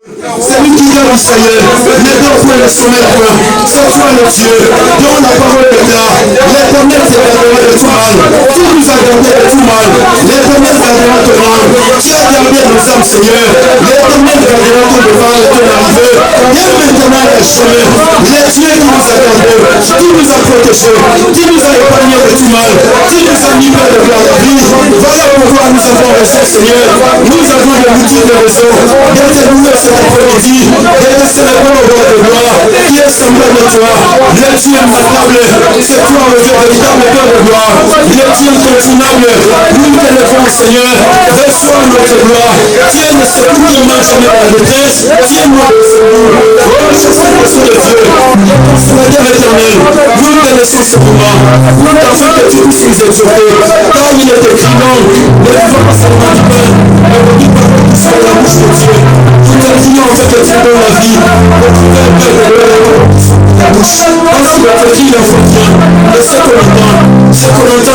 C'est lui qui donne, Seigneur, les dents pour le sommeil, c'est toi le Dieu, dont la parole est là. L'éternel te gardera de tout mal, tu nous as gardé de tout mal. L'éternel gardera ton âme, tu as gardé nos âmes, Seigneur. L'éternel gardera ton départ et ton arrivée. Dès maintenant et jamais, les dieux qui nous a gardés, qui nous a protégés, qui nous a épargnés de tout mal, qui nous a mis près de gloire de vie. Voilà pourquoi nous avons raison, Seigneur. Nous avons de multiples raisons d'être loués cet après-midi, d'être célébrés au roi de gloire, qui est semblable à toi. Le Dieu immatable, c'est toi le Dieu véritable Père de gloire. Le Dieu incontournable, nous t'élevons, Seigneur. Reçois notre gloire. Tiens ne secours-moi jamais dans la détresse. Tiens-moi de secours. Oh, je suis l'esprit de Dieu. Consommateur éternel, nous te laissons ce moment. Nous t'avons que tu puisses nous exhorter. Car il est écrit non, ne vivons pas seulement du pain, mais on dit pas que tu sois la bouche de Dieu. Nous te prions en fait que tu donnes la vie. Que tu donnes la bouche. Parce qu'il a fait qu'il a fait bien. Et ce qu'on entend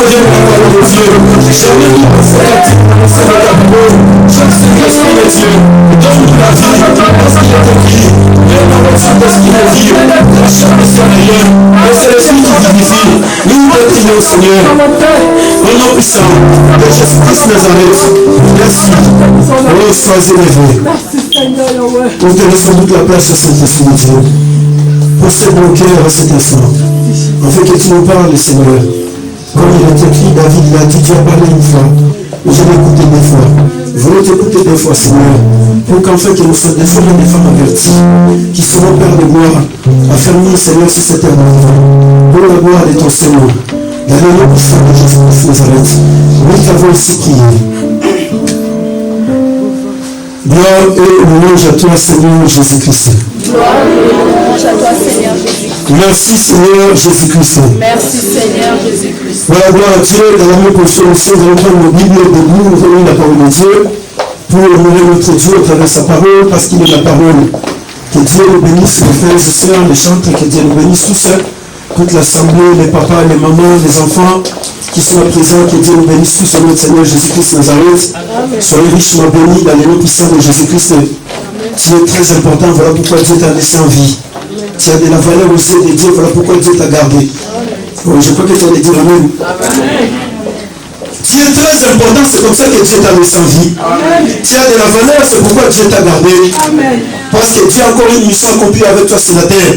vient de la parole de Dieu. Jamais il ne sera dit, c'est de ta parole. Je sais que c'est de Dieu. Donne-nous la vie, parce qu'il a écrit. Et dans le sang, parce qu'il a dit, la chair ne sert à rien. Et c'est l'esprit qui vivifie. Nous te prions, Seigneur. Au nom puissant de Jésus-Christ Nazareth. Merci. Oh, sois élevé. Nous te laissons toute la place au Saint-Esprit de Dieu. Possède mon cœur à cet instant. En fait que tu nous parles, Seigneur. Comme il est écrit, David, il a dit, Dieu a parlé une fois. Je l'ai écouté deux fois. Vous l'avez écouté deux fois, Seigneur. Pour qu'en fait que nous soyons des hommes et des femmes avertis, qui seront Père de gloire, affermis, Seigneur, sur cette terre pour la gloire de ton Seigneur. Dans le nom puissant de Jésus-Christ Nazareth, nous t'avons aussi prié. Gloire et louange à toi, Seigneur Jésus-Christ. Gloire et louange à toi, Seigneur Jésus-Christ. Merci, Seigneur Jésus-Christ. Merci, Seigneur Jésus-Christ. Voilà, gloire à Dieu. Dans la même position aussi, nous allons prendre nos Bibles debout, nous allons la parole de Dieu pour honorer notre Dieu à travers sa parole, parce qu'il est la parole. Que Dieu nous bénisse, les frères et sœurs, les chantres, que Dieu nous bénisse tous, toute l'assemblée, les papas, les mamans, les enfants qui sont à présent, que Dieu nous bénisse tous au nom de Seigneur Jésus-Christ Nazareth. Soyez richement bénis dans les noms puissants de Jésus-Christ. Tu es très important, voilà pourquoi Dieu t'a laissé en vie. Tu as de la valeur aussi de Dieu, voilà pourquoi Dieu t'a gardé. Oh, je crois que tu allais dire Amen. Tu es très important, c'est comme ça que Dieu t'a laissé en vie. Tu as de la valeur, c'est pourquoi Dieu t'a gardé. Parce que Dieu a encore une mission accomplie avec toi sur la terre.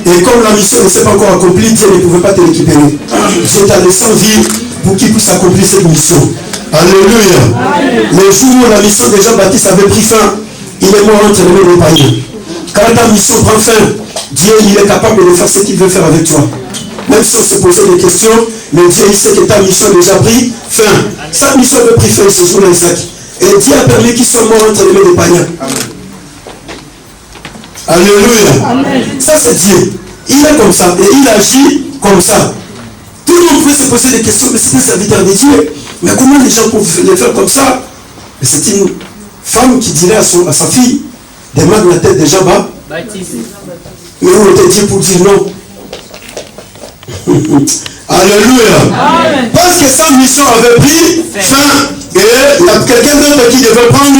Et comme la mission ne s'est pas encore accomplie, Dieu ne pouvait pas te récupérer. Dieu t'a laissé en vie pour qu'il puisse accomplir cette mission. Alléluia. Le jour où la mission de Jean-Baptiste avait pris fin, il est mort entre les mains des païens. Quand ta mission prend fin, Dieu il est capable de faire ce qu'il veut faire avec toi. Même si on se posait des questions, mais Dieu il sait que ta mission a déjà pris fin. Sa mission avait pris fin ce jour-là, Isaac. Et Dieu a permis qu'ils soient morts entre les mains des païens. Alléluia. Amen. Ça c'est Dieu. Il est comme ça et il agit comme ça. Tout le monde pouvait se poser des questions, mais c'est un serviteur de Dieu. Mais comment les gens peuvent les faire comme ça? Mais c'est une femme qui dirait à sa fille, démarre la tête de Jean-Baptiste. Mais où était Dieu pour dire non? Alléluia. Amen. Parce que sa mission avait pris fin. Et il y a quelqu'un d'autre qui devait prendre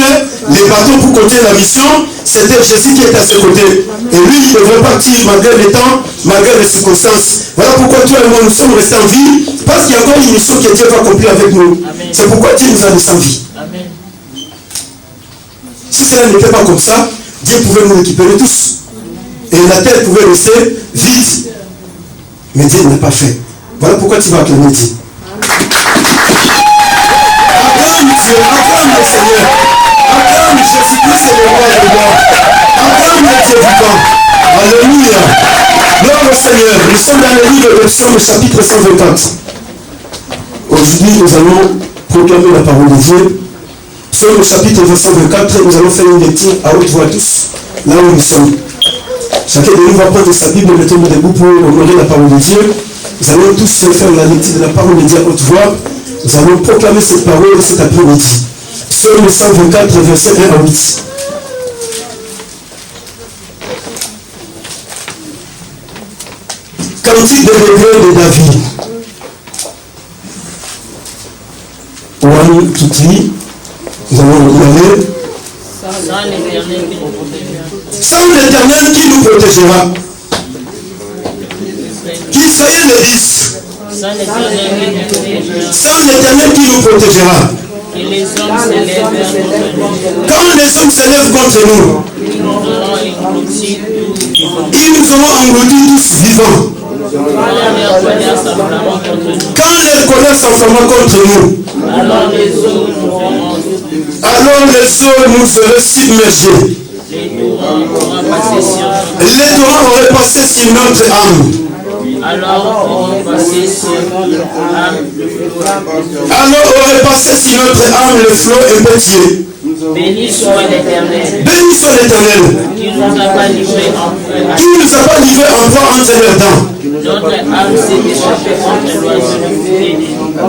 les bateaux pour continuer la mission. C'était Jésus qui était à ses côtés. Et lui, il devait partir malgré les temps, malgré les circonstances. Voilà pourquoi toi et moi, nous sommes restés en vie. Parce qu'il y a encore une mission que Dieu va accomplir avec nous. C'est pourquoi Dieu nous a laissé en vie. Amen. Si cela n'était pas comme ça, Dieu pouvait nous récupérer tous. Et la terre pouvait rester vide. Mais Dieu n'a pas fait. Voilà pourquoi tu vas acclamer Dieu. Acclame Dieu, acclame le Seigneur. Acclame Jésus-Christ et le roi de gloire. Acclame le Dieu vivant. Alléluia. Gloire au Seigneur. Nous sommes dans le livre de Psaume chapitre 124. Aujourd'hui, nous allons proclamer la parole de Dieu. Psaume chapitre 124, nous allons faire une lecture à haute voix tous, là où nous sommes. Chacun de nous va prendre sa Bible, mettons-nous debout pour honorer la parole de Dieu. Nous allons tous faire la lecture de la parole de Dieu à haute voix. Nous allons proclamer cette parole cet après-midi. Psaume 124, verset 1 à 8. Cantique de regret de David. 1, 2, 3. Nous allons y aller. Sans l'Éternel qui nous protégera. Qu'Israël le dise. Sans l'Éternel qui nous protégera. Et les hommes s'élèvent contre nous. Quand les hommes s'élèvent contre nous, Ils nous auront engloutis tous vivants. ils nous auront engloutis tous vivants. Quand leur colère s'enflamme contre nous, Quand les colères s'enflamment contre nous, alors les eaux nous auront. alors les eaux nous seraient submergées. Les torrents auront passé sur nous. Les torrents auraient passé sur notre âme. Alors auront passé sur notre âme le flot. Alors aurait passé sur notre âme le flot impétueux. Béni soit l'Éternel, Béni soit l'Éternel, qui nous a pas livrés en feu. qui ne nous a pas livrés en voie entre leurs dents. Notre âme s'est échappée entre l'oiseau du filet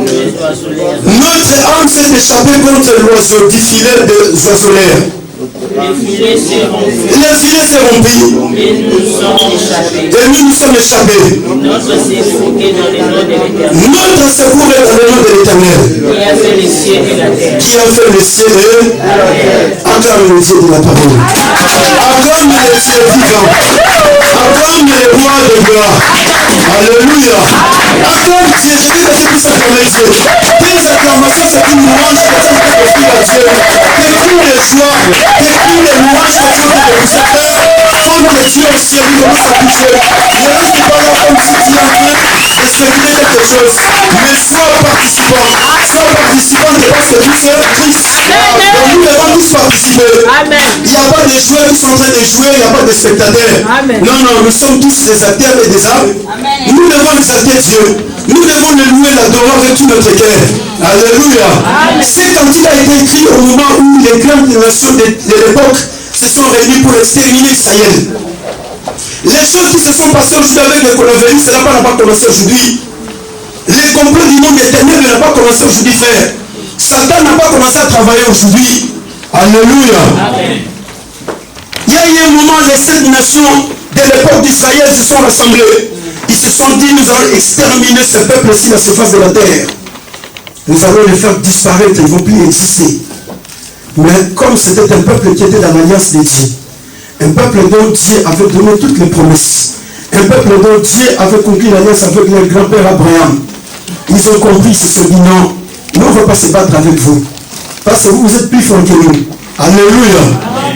des oiseaux l'air. Notre âme s'est échappée contre l'oiseau du filet des oiseaux-l'air. Les filets s'est rompu Les filets s'est rompu et nous sommes échappés. et nous nous sommes échappés. Notre séjour est dans les noms de l'Éternel, Notre secours est dans le nom de l'Éternel, qui a fait les cieux et la terre. qui a fait le ciel et acclame le Dieu de la parole. Acclame le Dieu vivant. Acclame le roi de gloire. Alléluia. Acclame Dieu. Je dis que tu puisses acclamer Dieu. Tes acclamations, c'est une louange que tu peux offrir à Dieu. Tes cris de joie, tes cris de louange que tu peux offrir à Dieu. Comme le Dieu au ciel, il commence à toucher. Ne reste pas là comme si tu es en train d'expérimenter quelque chose. Mais sois participant. Sois participant de parce que nous sommes Christ. Donc nous devons tous participer. Il n'y a pas de joueurs qui sont en train de jouer, il n'y a pas de spectateurs. Non, non, nous sommes tous des acteurs et des âmes. Nous devons exalter Dieu. Nous devons le louer, l'adorer avec tout notre cœur. Alléluia. C'est quand il a été écrit au moment où les grandes nations de l'époque se sont réunies pour exterminer Israël. Les choses qui se sont passées aujourd'hui avec les colonialistes, cela n'a pas commencé aujourd'hui. Les complots du monde éternel n'a pas commencé aujourd'hui, frère. Satan n'a pas commencé à travailler aujourd'hui. Alléluia. Il y a eu un moment, les 7 nations de l'époque d'Israël se sont rassemblées. Ils se sont dit, nous allons exterminer ce peuple-ci, la surface de la terre. Nous allons les faire disparaître, ils ne vont plus exister. Mais comme c'était un peuple qui était dans l'alliance de Dieu, un peuple dont Dieu avait donné toutes les promesses, un peuple dont Dieu avait conclu l'alliance avec leur grand-père Abraham, ils ont compris, ils se sont dit non, nous on ne va pas se battre avec vous, parce que vous êtes plus forts que nous. Alléluia.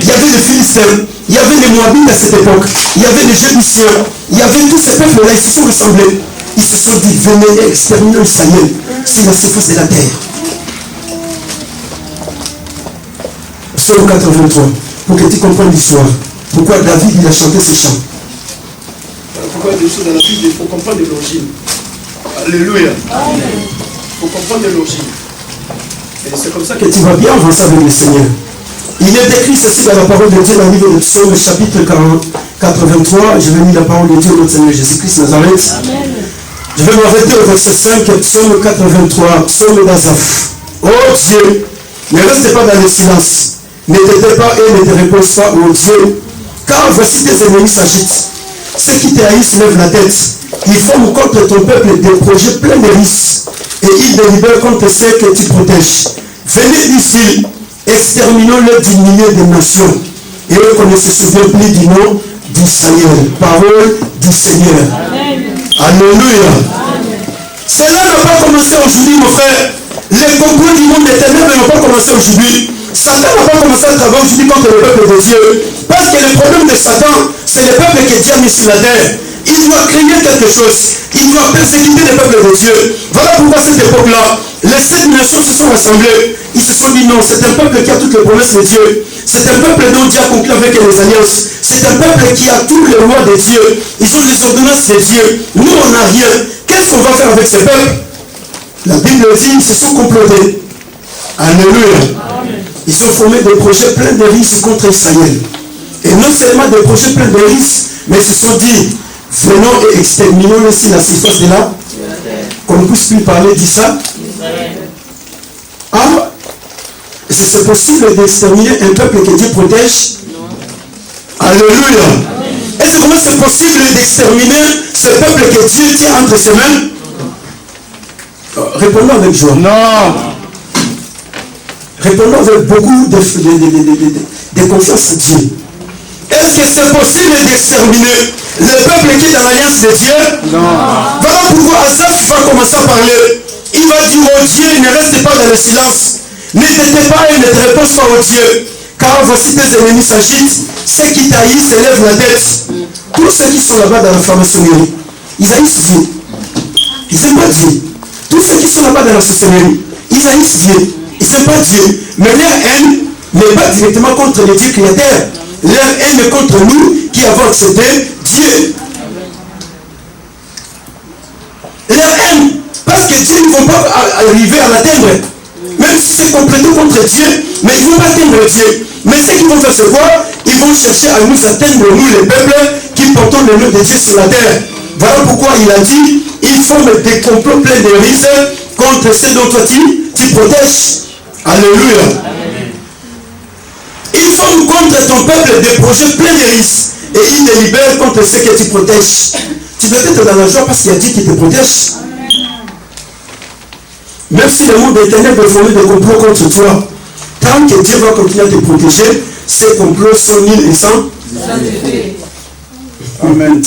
Il y avait les Philistins, il y avait les Moabites à cette époque, il y avait les Jébusiens, il y avait tous ces peuples-là, ils se sont rassemblés. Ils se sont dit, venez exterminer Israël, c'est la surface de la terre. Psaume 83, pour que tu comprennes l'histoire. Pourquoi David il a chanté ces chants. Pourquoi des choses dans la Bible, il faut comprendre l'origine. Alléluia. Il faut comprendre l'origine. Et c'est comme ça que tu vas bien avancer avec le Seigneur. Il est écrit ceci dans la parole de Dieu dans le livre de Psaume, chapitre 83. Je vais lire la parole de Dieu, notre Seigneur Jésus-Christ Nazareth. Je vais m'arrêter au verset 5, Psaume 83, Psaume d'Azaph. Oh Dieu, ne reste pas dans le silence. Ne t'aide pas et ne te repose pas, oh Dieu. Car voici tes ennemis s'agitent. Ceux qui te haïssent lèvent la tête. Ils forment contre ton peuple des projets pleins de risques. Et ils délibèrent contre ceux que tu protèges. Venez ici, exterminons-les du milieu des nations. Et eux qu'on ne se souvient plus du nom d'Israël. Parole du Seigneur. Amen. Alléluia. Cela n'a pas commencé aujourd'hui, mon frère. Les complots du monde éternel n'ont pas commencé aujourd'hui. Satan n'a pas commencé à travailler aujourd'hui contre le peuple de Dieu. Parce que le problème de Satan, c'est le peuple que Dieu a mis sur la terre. Il doit créer quelque chose. Il doit persécuter le peuple de Dieu. Voilà pourquoi à cette époque-là, les 7 nations se sont rassemblées. Ils se sont dit non, c'est un peuple qui a toutes les promesses de Dieu. C'est un peuple dont Dieu a conclu avec les alliances. C'est un peuple qui a tous les lois de Dieu. Ils ont les ordonnances de Dieu. Nous, on n'a rien. Qu'est-ce qu'on va faire avec ce peuple? La Bible dit, ils se sont complotés. Alléluia. Ils ont formé des projets pleins de risques contre Israël. Et non seulement des projets pleins de risques, mais ils se sont dit, venons et exterminons aussi la surface de là, qu'on ne puisse plus parler d'Isa. Ah, c'est possible d'exterminer un peuple que Dieu protège? Alléluia. Est-ce que c'est possible d'exterminer ce peuple que Dieu tient entre ses mains? Répondons avec joie. Non. Répondons avec beaucoup de de confiance en Dieu. Est-ce que c'est possible d'exterminer le peuple qui est dans l'alliance de Dieu? Non. Voilà pourquoi Asaph va commencer à parler. Il va dire au Dieu, ne reste pas dans le silence. Ne t'étais pas et ne te réponds pas au Dieu. Car voici tes ennemis s'agitent. Ceux qui t'haïssent élèvent la tête. Tous ceux qui sont là-bas dans la franc-maçonnerie, ils haïssent Dieu. Ils n'aiment pas Dieu. Tous ceux qui sont là-bas dans la sorcellerie, ils haïssent Dieu. Ils n'aiment pas Dieu. Mais leur haine n'est pas directement contre le Dieu créateur. Leur haine est contre nous qui avons accepté Dieu. Leur haine, parce que Dieu ne va pas arriver à l'atteindre. Même si c'est complètement contre Dieu, mais ils ne vont pas atteindre Dieu. Mais ce qu'ils vont faire, c'est quoi? Ils vont chercher à nous atteindre, nous les peuples, qui portons le nom de Dieu sur la terre. Voilà pourquoi il a dit, ils font des complots pleins de risques contre ceux dont toi tu protèges. Alléluia. Amen. Ils font contre ton peuple des projets pleins de risques et ils te libèrent contre ceux que tu protèges. Tu dois être dans la joie parce qu'il y a Dieu qui te protège. Même si le monde éternel veut former des complots contre toi, tant que Dieu va continuer à te protéger, ces complots sont nuls et sans effet. Amen.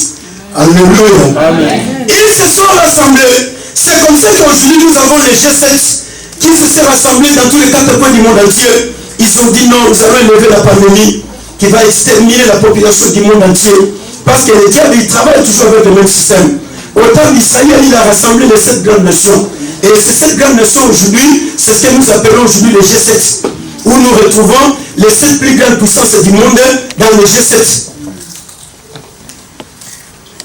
Alléluia. Amen. Ils se sont rassemblés. C'est comme ça qu'aujourd'hui nous avons les G7 qui se sont rassemblés dans tous les 4 coins du monde entier. Ils ont dit non, nous allons élever la pandémie qui va exterminer la population du monde entier. Parce que le diable, il travaille toujours avec le même système. Au temps d'Israël, il a rassemblé les 7 grandes nations. Et ces 7 grandes nations aujourd'hui, c'est ce que nous appelons aujourd'hui les G7. Où nous retrouvons les 7 plus grandes puissances du monde dans les G7.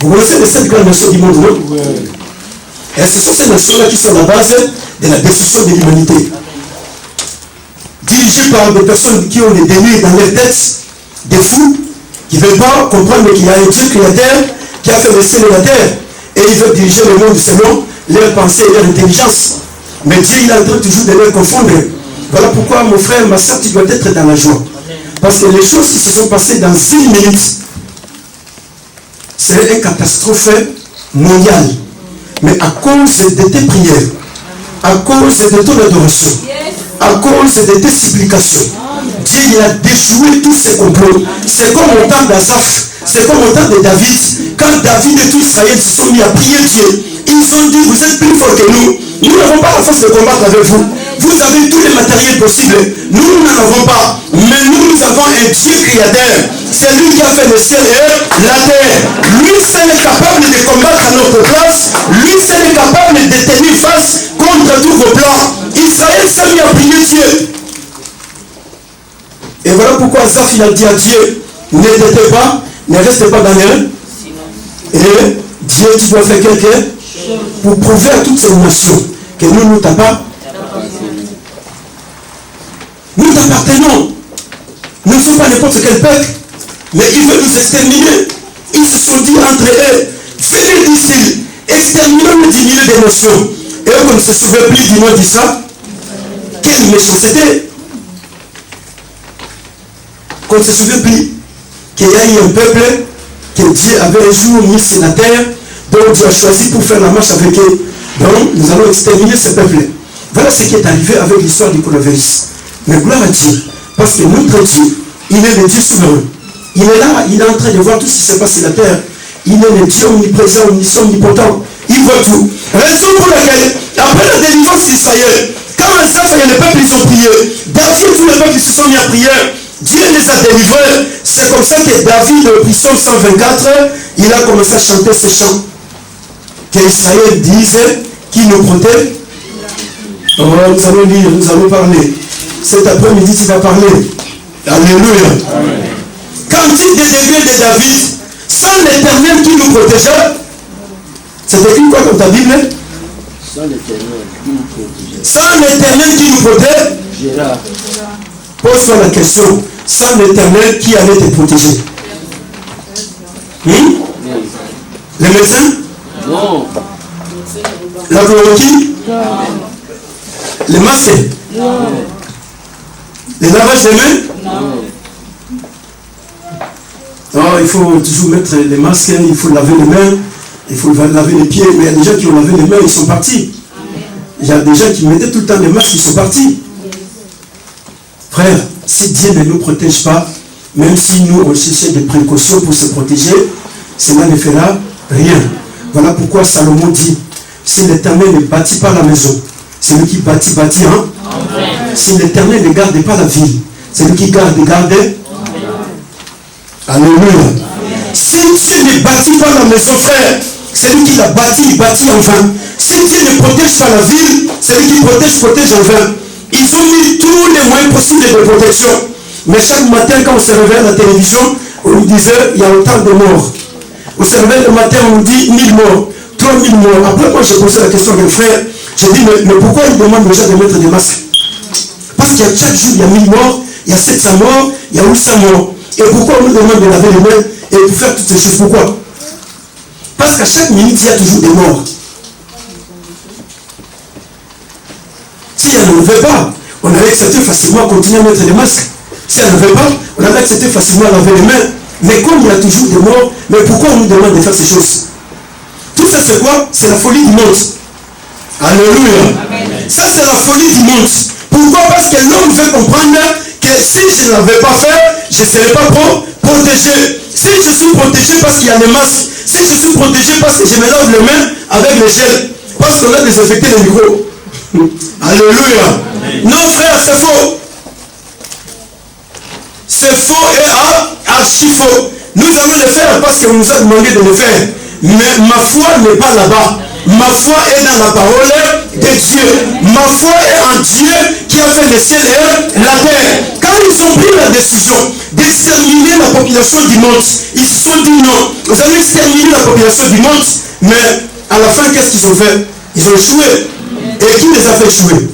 Vous connaissez les 7 grandes nations du monde, non? Oui. Et ce sont ces nations-là qui sont la base de la destruction de l'humanité. Dirigées par des personnes qui ont des délires dans leur tête, des fous, qui ne veulent pas comprendre qu'il y a un Dieu créateur qui a fait le ciel et la terre. Et ils veulent diriger le monde selon leurs pensées et leur intelligence. Mais Dieu, il est en train toujours de les confondre. Voilà pourquoi, mon frère, ma soeur, tu dois être dans la joie. Parce que les choses qui se sont passées dans 1 minute, c'est une catastrophe mondiale. Mais à cause de tes prières, à cause de ton adoration, à cause de tes supplications, Dieu il a déjoué tous ces complots. C'est comme au temps d'Asaph, c'est comme au temps de David. Quand David et tout Israël se sont mis à prier Dieu, ils ont dit, vous êtes plus forts que nous. Nous n'avons pas la force de combattre avec vous. Vous avez tous les matériels possibles. Nous n'en avons pas. Mais nous avons un Dieu créateur. C'est lui qui a fait le ciel et la terre. Lui seul est capable de combattre à notre place. Lui seul est capable de tenir face contre tous vos plans. Israël s'est mis à prier Dieu. Et voilà pourquoi Asaph il a dit à Dieu, ne t'étais pas, ne reste pas dans l'air. Et Dieu, tu dois faire quelque chose pour prouver à toutes ces nations que nous t'appartenons. Nous t'appartenons. Nous ne sommes pas n'importe quel peuple, mais ils veulent nous exterminer. Ils se sont dit entre eux, venez d'ici, exterminons-nous du milieu des nations. Et eux, on ne se souvient plus du nom d'Israël. Quelle méchanceté! Qu'on ne se souvient plus qu'il y a eu un peuple que Dieu avait un jour mis sur la terre, donc Dieu a choisi pour faire la marche avec eux. Donc nous allons exterminer ce peuple. Voilà ce qui est arrivé avec l'histoire du coronavirus. Mais gloire à Dieu, parce que notre Dieu, il est le Dieu souverain. Il est là, il est en train de voir tout ce qui se passe sur la terre. Il est le Dieu omniprésent, omnipotent. Il voit tout. Raison pour laquelle, après la délivrance d'Israël, quand Asaph et le peuple ils ont prié, David et tous les peuples ils se sont mis à prier, Dieu les a délivrés. C'est comme ça que David, au psaume 124, il a commencé à chanter ce chant. Que Israël dise qui nous protège. Oh, nous allons lire, nous allons parler. Cet après-midi, tu vas parler. Alléluia. Amen. Cantique des degrés de David, sans l'Éternel qui nous protégeait. C'est écrit quoi dans ta Bible? Sans l'Éternel qui nous protégeait. Sans l'Éternel qui nous protège. Gérard. Pose-toi la question. Sans l'Éternel qui allait te protéger? Les médecins? Non. La chloroquine? Non. Les masques? Non. Les lavages des mains? Non. Non, il faut toujours mettre les masques, il faut laver les mains, il faut laver les pieds. Mais il y a des gens qui ont lavé les mains, ils sont partis. Il y a des gens qui mettaient tout le temps les masques, ils sont partis. Frère, si Dieu ne nous protège pas, même si nous on cherchait des précautions pour se protéger, cela ne fera rien. Voilà pourquoi Salomon dit, si l'Éternel ne bâtit pas la maison, celui qui bâtit, hein? Si l'Éternel ne garde pas la ville, celui qui garde. Alléluia. Si Dieu ne bâtit pas la maison, frère, celui qui l'a bâti, il bâtit en vain. Si Dieu ne protège pas la ville, celui qui protège en vain. Ils ont mis tous les moyens possibles de protection. Mais chaque matin, quand on se réveille à la télévision, on nous disait, il y a autant de morts. On se réveille le matin, on nous dit 1000 morts, 3000 morts. Après, moi, j'ai posé la question à mes frères. J'ai dit, mais pourquoi ils demandent aux gens de mettre des masques? Parce qu'il y a chaque jour, il y a 1000 morts, il y a 700 morts, il y a 800 morts. Et pourquoi on nous demande de laver les mains et de faire toutes ces choses? Pourquoi? Parce qu'à chaque minute, il y a toujours des morts. Si elle ne veut pas, on avait accepté facilement à continuer à mettre des masques. Si elle ne veut pas, on avait accepté facilement à laver les mains. Mais comme il y a toujours des morts, mais pourquoi on nous demande de faire ces choses? Tout ça, c'est quoi? C'est la folie du monde. Alléluia. Ça, c'est la folie du monde. Pourquoi? Parce que l'homme veut comprendre que si je ne l'avais pas fait, je ne serais pas protégé. Si je suis protégé parce qu'il y a les masques, si je suis protégé parce que je me lave les mains avec les gels, parce qu'on a désinfecté les micros. Alléluia. Non, frère, c'est faux. C'est faux et archi faux. Nous allons le faire parce qu'on nous a demandé de le faire. Mais ma foi n'est pas là-bas. Ma foi est dans la parole de Dieu. Ma foi est en Dieu qui a fait le ciel et la terre. Quand ils ont pris la décision d'exterminer la population du monde, ils se sont dit non, vous allez exterminer la population du monde. Mais à la fin, qu'est-ce qu'ils ont fait? Ils ont échoué. Et qui les a fait échouer?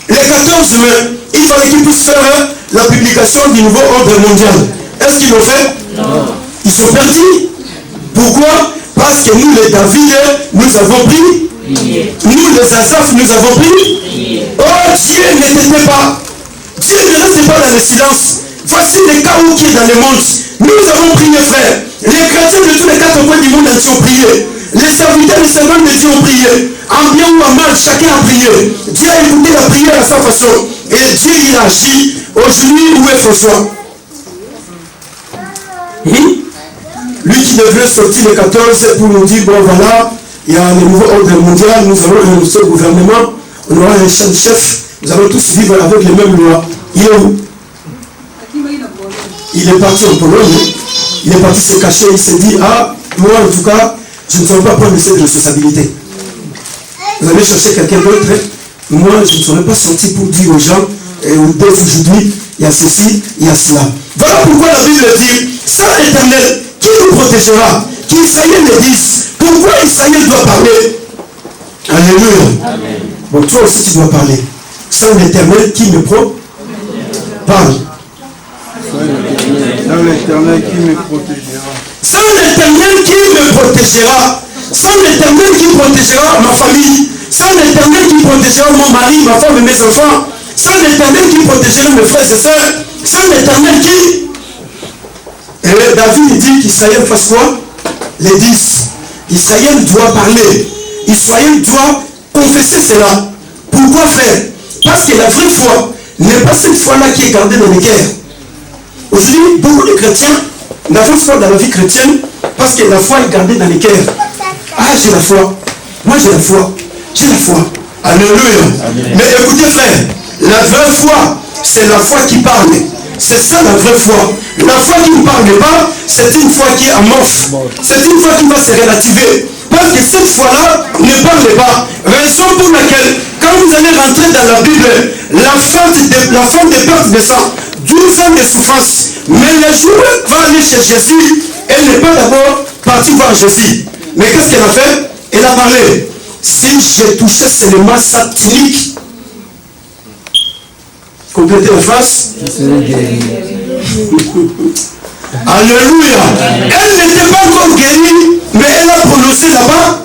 Les 14 mai, il fallait qu'ils puissent faire la publication du nouveau ordre mondial. Est-ce qu'ils l'ont fait? Non. Ils sont perdus. Pourquoi? Parce que nous, les David, nous avons pris. Nous, les Asaph, nous avons pris. Oh, Dieu n'était pas. Dieu ne reste pas dans le silence. Voici les chaos qui est dans le monde. Nous avons prié, frère. Les chrétiens de tous les 4 coins du monde ont prié. Les serviteurs et servantes de Dieu ont prié. En bien ou en mal, chacun a prié. Dieu a écouté la prière à sa façon. Et Dieu, il a agi. Aujourd'hui, où est François? Lui qui devait sortir le 14 pour nous dire, bon voilà, il y a le nouveau ordre mondial, nous avons un seul gouvernement, on aura un chef, nous allons tous vivre avec les mêmes lois. Il est où? Il est parti en Pologne, il est parti se cacher, il s'est dit, ah, moi en tout cas, je ne saurais pas prendre cette responsabilité. Vous allez chercher quelqu'un d'autre, moi je ne serais pas sorti pour dire aux gens, dès aujourd'hui, il y a ceci, il y a cela. Voilà pourquoi la Bible dit, sans l'Éternel, qui nous protégera? Qu'Isaïe le dise. Pourquoi Isaïe doit parler? Alléluia. Amen. Bon, toi aussi tu dois parler. Sans l'Éternel, qui me parle? Sans l'Éternel qui me protégera. Sans l'Éternel qui me protégera. Sans l'Éternel qui protégera ma famille. Sans l'Éternel qui protégera mon mari, ma femme et mes enfants. Sans l'Éternel qui protégera mes frères et sœurs. Sans l'Éternel qui... Et David dit qu'Israël fasse quoi? Les 10. Israël doit parler. Israël doit confesser cela. Pourquoi, frère? Parce que la vraie foi n'est pas cette foi-là qui est gardée dans les cœurs. Aujourd'hui, beaucoup de chrétiens n'avancent pas dans la vie chrétienne parce que la foi est gardée dans les cœurs. Ah, j'ai la foi. Moi, j'ai la foi. J'ai la foi. Alléluia. Amen. Mais écoutez, frère, la vraie foi, c'est la foi qui parle. C'est ça la vraie foi. La foi qui ne parle pas, c'est une foi qui est amorphe. C'est une foi qui va se relativer. Parce que cette foi-là ne parle pas. Raison pour laquelle, quand vous allez rentrer dans la Bible, la femme de perte de sang, 12 ans de souffrance. Mais le jour où elle va aller chez Jésus, elle n'est pas d'abord partie voir Jésus. Mais qu'est-ce qu'elle a fait? Elle a parlé. Si j'ai touché seulement sa tunique, complétez la phrase. Alléluia. Elle n'était pas encore guérie, mais elle a prononcé là-bas.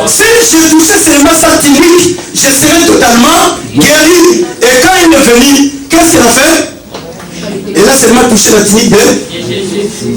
Si je touchais seulement sa tunique, je serais totalement guéri. Et quand elle est venue, qu'est-ce qu'elle a fait? Elle a seulement touché la tunique de...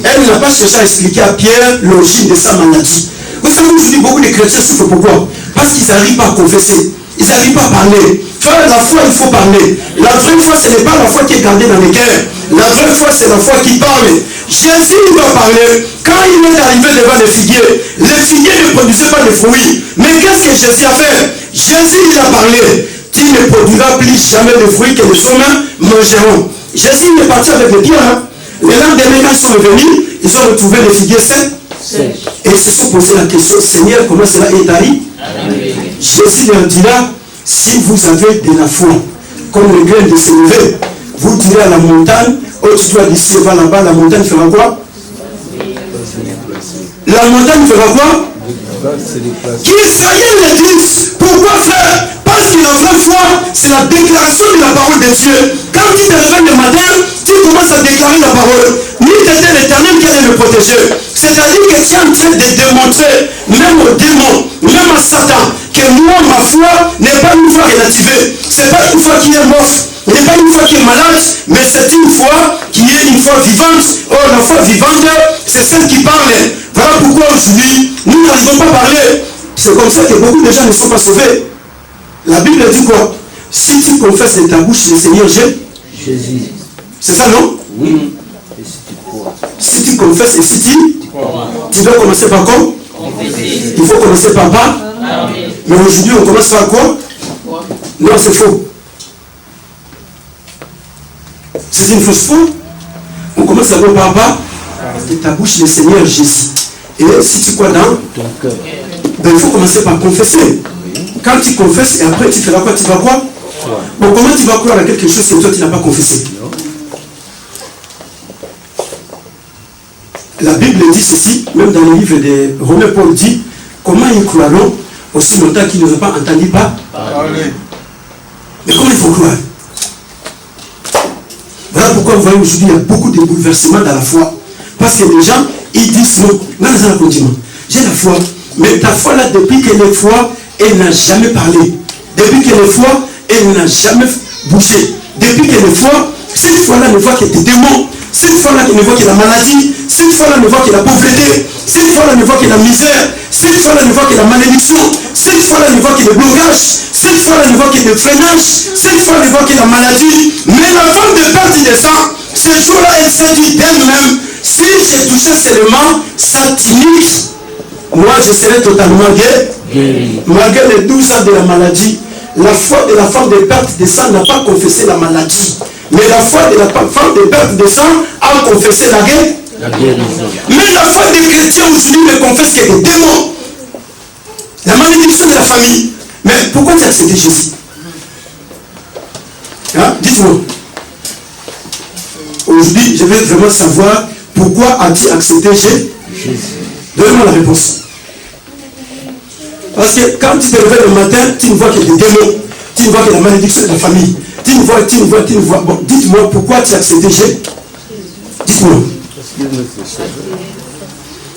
Elle n'a pas cherché à expliquer à Pierre l'origine de sa maladie. Vous savez, aujourd'hui, beaucoup de chrétiens souffrent pourquoi? Parce qu'ils n'arrivent pas à confesser. Ils n'arrivent pas à parler. Frère, la foi, il faut parler. La vraie foi, ce n'est pas la foi qui est gardée dans les cœurs. La vraie foi, c'est la foi qui parle. Jésus, il va parler. Quand il est arrivé devant les figuiers ne produisaient pas de fruits. Mais qu'est-ce que Jésus a fait? Jésus, il a parlé. Tu ne produiras plus jamais de fruits que les hommes mangeront. Jésus est parti avec les pierres. Les lendemain, quand ils sont revenus, ils ont retrouvé les figuiers secs. Et ils se sont posé la question, Seigneur, comment cela est arrivé? Jésus leur dira, si vous avez de la foi, comme les graines de se lever, vous direz à la montagne, oh tu dois d'ici, va là-bas, la montagne fera quoi? La montagne fera quoi? Qu'Israël le dise. Pourquoi frère? Parce que la vraie foi, c'est la déclaration de la parole de Dieu. Quand tu te réveilles le matin, tu commences à déclarer la parole. Ni t'étais l'Éternel qui allait le protéger. C'est-à-dire que tu es en train de démontrer, même aux démons, même à Satan, que moi, ma foi n'est pas une foi relativée. Ce n'est pas une foi qui est morte. Ce n'est pas une foi qui est malade, mais c'est une foi qui est une foi vivante. Oh, la foi vivante, c'est celle qui parle. Voilà pourquoi aujourd'hui, nous n'arrivons pas à parler. C'est comme ça que beaucoup de gens ne sont pas sauvés. La Bible dit quoi? Si tu confesses de ta bouche le Seigneur Jésus. C'est ça, non? Oui. Si tu confesses et si tu dois commencer par quoi? Il faut commencer par pas. Mais aujourd'hui, on commence par quoi? Non, c'est faux. C'est une fausse foi. On commence à voir par pas de ta bouche le Seigneur Jésus. Et si tu crois dans ton cœur, ben, il faut commencer par confesser. Quand tu confesses et après tu feras quoi? Tu vas quoi? Bon, comment tu vas croire à quelque chose que toi tu n'as pas confessé? La Bible dit ceci, même dans le livre de Romains, Paul dit, comment ils croiront aussi longtemps qu'ils n'ont pas entendu parler? Mais comment il faut croire? Voilà pourquoi vous voyez aujourd'hui il y a beaucoup de bouleversements dans la foi. Parce que les gens, ils disent non, j'ai la foi. Mais ta foi là, depuis qu'elle est foi, elle n'a jamais parlé. Depuis qu'elle est foi, elle n'a jamais bougé. Depuis qu'elle est foi, cette foi-là ne voit que des démons. Cette fois-là ne voit que la maladie. Cette fois-là ne voit que la pauvreté. Cette fois-là ne voit que la misère. Cette fois-là ne voit que la malédiction. Cette fois-là ne voit que le blocage. Cette fois-là ne voit que le freinage. Cette fois-là ne voit que la maladie. Mais la femme de perte de sang, ce jour-là, elle s'est dit d'elle-même, si j'ai touché seulement sa tunique, moi je serai totalement guéri. Malgré les 12 ans de la maladie, la foi de la femme de perte de sang n'a pas confessé la maladie. Mais la foi de la femme de perte de sang a confessé la guérison. Mais la foi des chrétiens aujourd'hui ne confesse que des démons. La malédiction de la famille. Mais pourquoi tu as accepté Jésus? Hein? Dites-moi. Aujourd'hui, je veux vraiment savoir pourquoi as-tu accepté Jésus? Donnez-moi la réponse. Parce que quand tu te réveilles le matin, tu ne vois que des démons. Tu ne vois que la malédiction de la famille. Tu ne vois. Bon, dites-moi pourquoi tu as accepté Jésus. Dites-moi.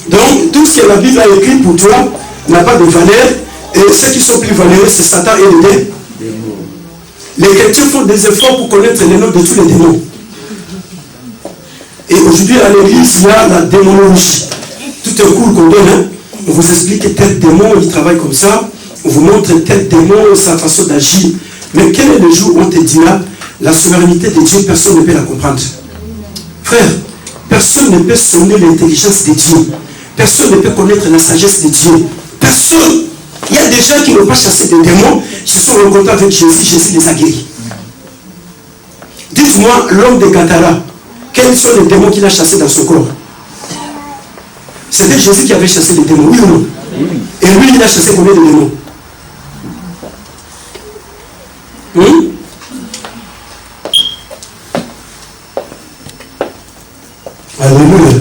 Donc, tout ce que la Bible a écrit pour toi n'a pas de valeur. Et ceux qui sont plus valeureux, c'est Satan et les démons. Les chrétiens font des efforts pour connaître les noms de tous les démons. Et aujourd'hui, à l'église, il y a la démonologie. Tout un cours qu'on donne, hein? On vous explique que tel démon, il travaille comme ça. On vous montre tel démon, sa façon d'agir. Mais quel est le jour où on te dira la souveraineté de Dieu, personne ne peut la comprendre? Frère, personne ne peut sonner l'intelligence de Dieu. Personne ne peut connaître la sagesse de Dieu. Personne. Il y a des gens qui n'ont pas chassé des démons, qui se sont rencontrés avec Jésus, Jésus les a guéris. Dites-moi, l'homme de Gadara, quels sont les démons qu'il a chassés dans son corps? C'était Jésus qui avait chassé les démons, oui ou non? Et lui, il a chassé combien de démons? Alléluia.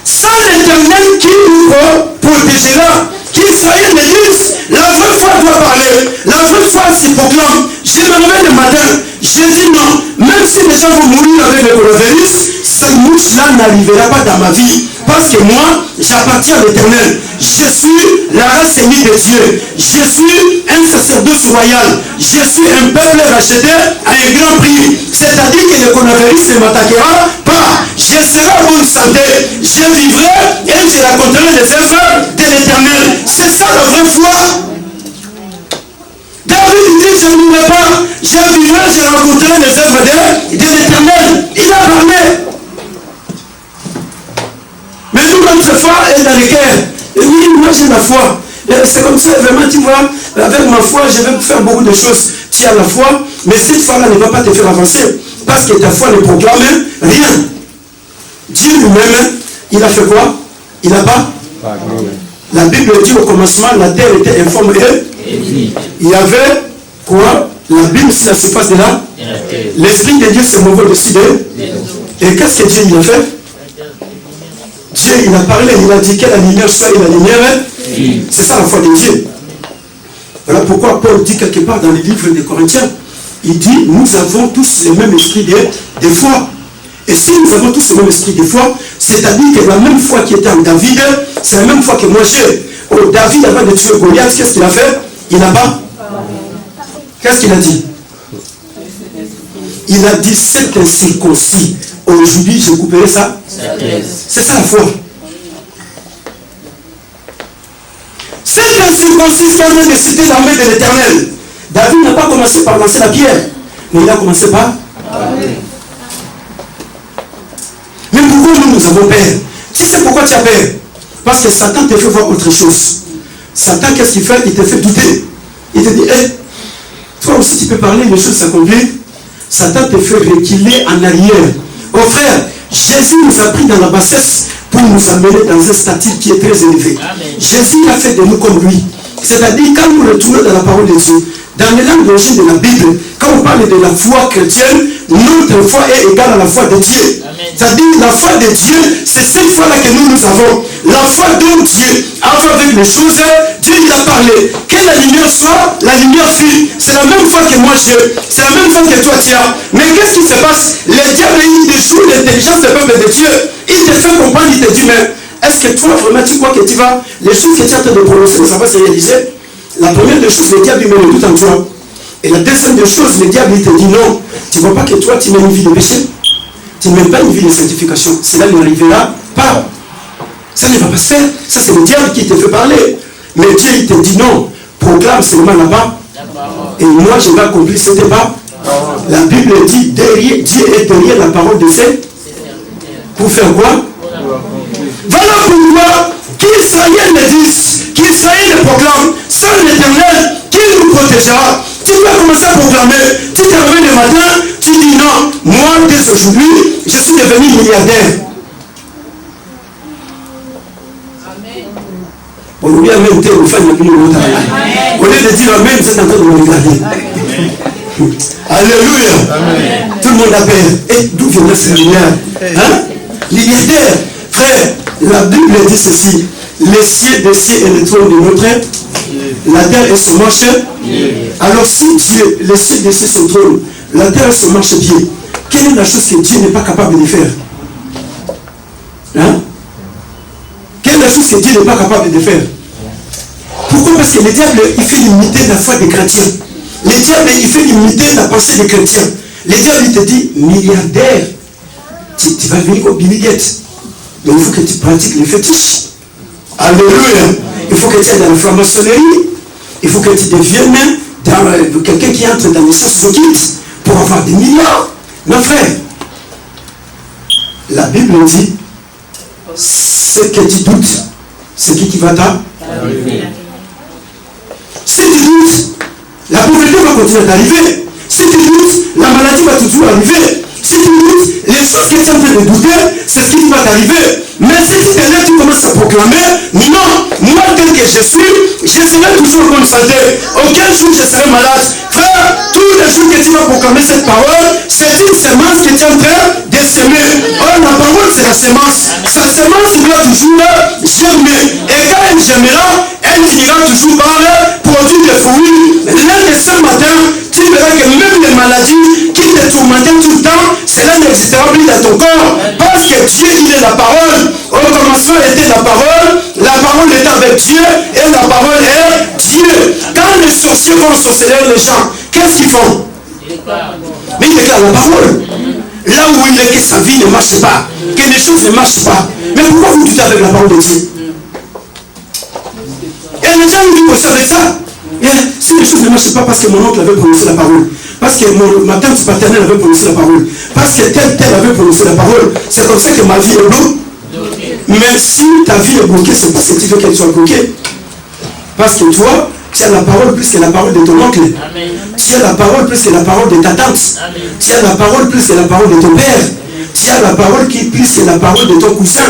Sans l'Éternel qui nous protégera, qu'Israël me dise, la vraie foi doit parler, la vraie foi s'y proclame. Je me réveille le matin, je dis non, même si les gens vont mourir avec le coronavirus, cette mouche-là n'arrivera pas dans ma vie. Parce que moi, j'appartiens à l'Éternel. Je suis la race aimée de Dieu. Je suis un sacerdoce royal. Je suis un peuple racheté à un grand prix. C'est-à-dire que le coronavirus ne m'attaquera pas. Je serai en bonne santé. Je vivrai et je raconterai les œuvres de l'Éternel. C'est ça la vraie foi. David dit, je ne mourrai pas, je vivrai, j'ai rencontré les œuvres de l'Éternel. Il a parlé. Mais nous, notre foi est dans les cœurs. Et oui, moi j'ai la foi. C'est comme ça, vraiment, tu vois, avec ma foi, je vais faire beaucoup de choses. Tu as la foi, mais cette foi-là ne va pas te faire avancer. Parce que ta foi ne proclame rien. Dieu lui-même, il a fait quoi? Il n'a pas. La Bible dit au commencement, la terre était informe et il y avait quoi? La Bible sur la surface de là. L'Esprit de Dieu se mouvait au-dessus d'eux. Et qu'est-ce que Dieu lui a fait? Dieu, il a parlé, il a dit que la lumière soit et la lumière. C'est ça la foi de Dieu. Voilà pourquoi Paul dit quelque part dans les livres des Corinthiens, il dit, nous avons tous le même esprit de foi. Et si nous avons tous le même esprit de foi, c'est-à-dire que la même foi qui était en David, c'est la même foi que moi j'ai. Oh, David, avant de tuer Goliath, qu'est-ce qu'il a fait? Il n'a pas. Qu'est-ce qu'il a dit? Il a dit, c'est incirconcis. Aujourd'hui, je couperai ça. C'est ça la foi. C'est incirconcis qui a de citer l'armée de l'Éternel. David n'a pas commencé par lancer la pierre, mais il a commencé par. Mais pourquoi nous avons peur? Tu sais pourquoi tu as peur? Parce que Satan te fait voir autre chose. Satan, qu'est-ce qu'il fait? Il te fait douter. Il te dit, hey, toi aussi tu peux parler, les choses s'accomplissent. Satan te fait reculer en arrière. Oh frère, Jésus nous a pris dans la bassesse pour nous amener dans un statut qui est très élevé. Amen. Jésus a fait de nous comme lui. C'est-à-dire, quand nous retournons dans la parole de Dieu, dans les langues d'origine de la Bible, quand on parle de la foi chrétienne, notre foi est égale à la foi de Dieu. C'est-à-dire, la foi de Dieu, c'est cette foi-là que nous avons. La foi dont Dieu a fait avec les choses, Dieu il a parlé. Que la lumière soit, la lumière fut. C'est la même foi que moi j'ai. C'est la même foi que toi tu as. Mais qu'est-ce qui se passe? Le diable, il déjoue l'intelligence du peuple de Dieu. Il te fait comprendre, il te dit, mais est-ce que toi, vraiment, tu crois que tu vas, les choses que tu es en train de prononcer, ça va se réaliser? La première des choses, le diable, il met le doute en toi. Et la deuxième des choses, le diable, il te dit, non, tu ne vois pas que toi, tu mets une vie de péché. Tu ne mets pas une vie de sanctification. Cela n'arrivera pas. Ça ne va pas se faire. Ça, c'est le diable qui te fait parler. Mais Dieu, il te dit, non, proclame seulement là-bas. Et moi, je vais accomplir ce débat. La Bible dit, derrière, Dieu est derrière la parole de ses. Pour faire quoi? Voilà pourquoi qu'Israël le dise, qu'Israël le proclame, sans l'Éternel, qui nous protégera. Tu peux commencer à proclamer, tu te réveilles le matin, tu dis non, moi dès aujourd'hui, je suis devenu milliardaire. On oublie à même temps, on fait une autre. Au lieu de dire amen, vous êtes en train de me regarder. Alléluia. Amen. Tout le monde a peur. Et d'où vient ce milliard? Hein? Milliardaire. Frère, la Bible dit ceci. Les cieux des cieux et le trône de notre la terre est son marche. Alors si Dieu, les cieux des cieux son trône, la terre est son marche-pied, quelle est la chose que Dieu n'est pas capable de faire? Hein? Quelle est la chose que Dieu n'est pas capable de faire? Pourquoi? Parce que le diable, il fait limiter la foi des chrétiens. Le diable, il fait limiter la pensée des chrétiens. Le diable, il te dit, milliardaire, tu vas venir au Bill Gates. Mais il faut que tu pratiques les fétiches. Alléluia. Il faut que tu ailles dans la franc-maçonnerie. Il faut que tu deviennes quelqu'un qui entre dans les sciences occultes pour avoir des milliards. Non, frère. La Bible dit, ce que tu doutes, c'est qui va t'arriver. Si tu doutes, la pauvreté va continuer d'arriver. Si tu doutes, la maladie va toujours arriver. Si tu doutes, les choses que tu es en train de douter, c'est ce qui va t'arriver. Mais si tu te lèves, tu commences à proclamer, non, moi tel que je suis, je serai toujours en bonne santé. Aucun jour je serai malade. Frère, tous les jours que tu vas proclamer cette parole, c'est une semence que tu es en train de semer. Or, la parole, c'est la semence. Sa semence doit toujours germer. Et quand elle germera, elle finira toujours par produire des fruits. L'un de ce matin, tu verras que même les maladies qui te tourmentaient tout le temps, cela n'existera plus dans ton corps. Parce que Dieu, il est la parole. Au commencement était la parole est avec Dieu, et la parole est Dieu. Quand les sorciers vont sorceller les gens, qu'est-ce qu'ils font? Mais ils déclarent la parole. Là où il est que sa vie ne marche pas, que les choses ne marchent pas. Mais pourquoi vous doutez avec la parole de Dieu? Et les gens ils disent aussi avec ça. Et si les choses ne marchent pas parce que mon oncle avait prononcé la parole, parce que ma tante paternelle avait prononcé la parole, parce que tel avait prononcé la parole, c'est comme ça que ma vie est bloquée. Mais si ta vie est bloquée, c'est parce que tu veux qu'elle soit bloquée. Parce que toi, tu as la parole plus que la parole de ton oncle. Amen. Tu as la parole plus que la parole de ta tante. Amen. Tu as la parole plus que la parole de ton père. Tu as la parole plus que la parole de ton cousin.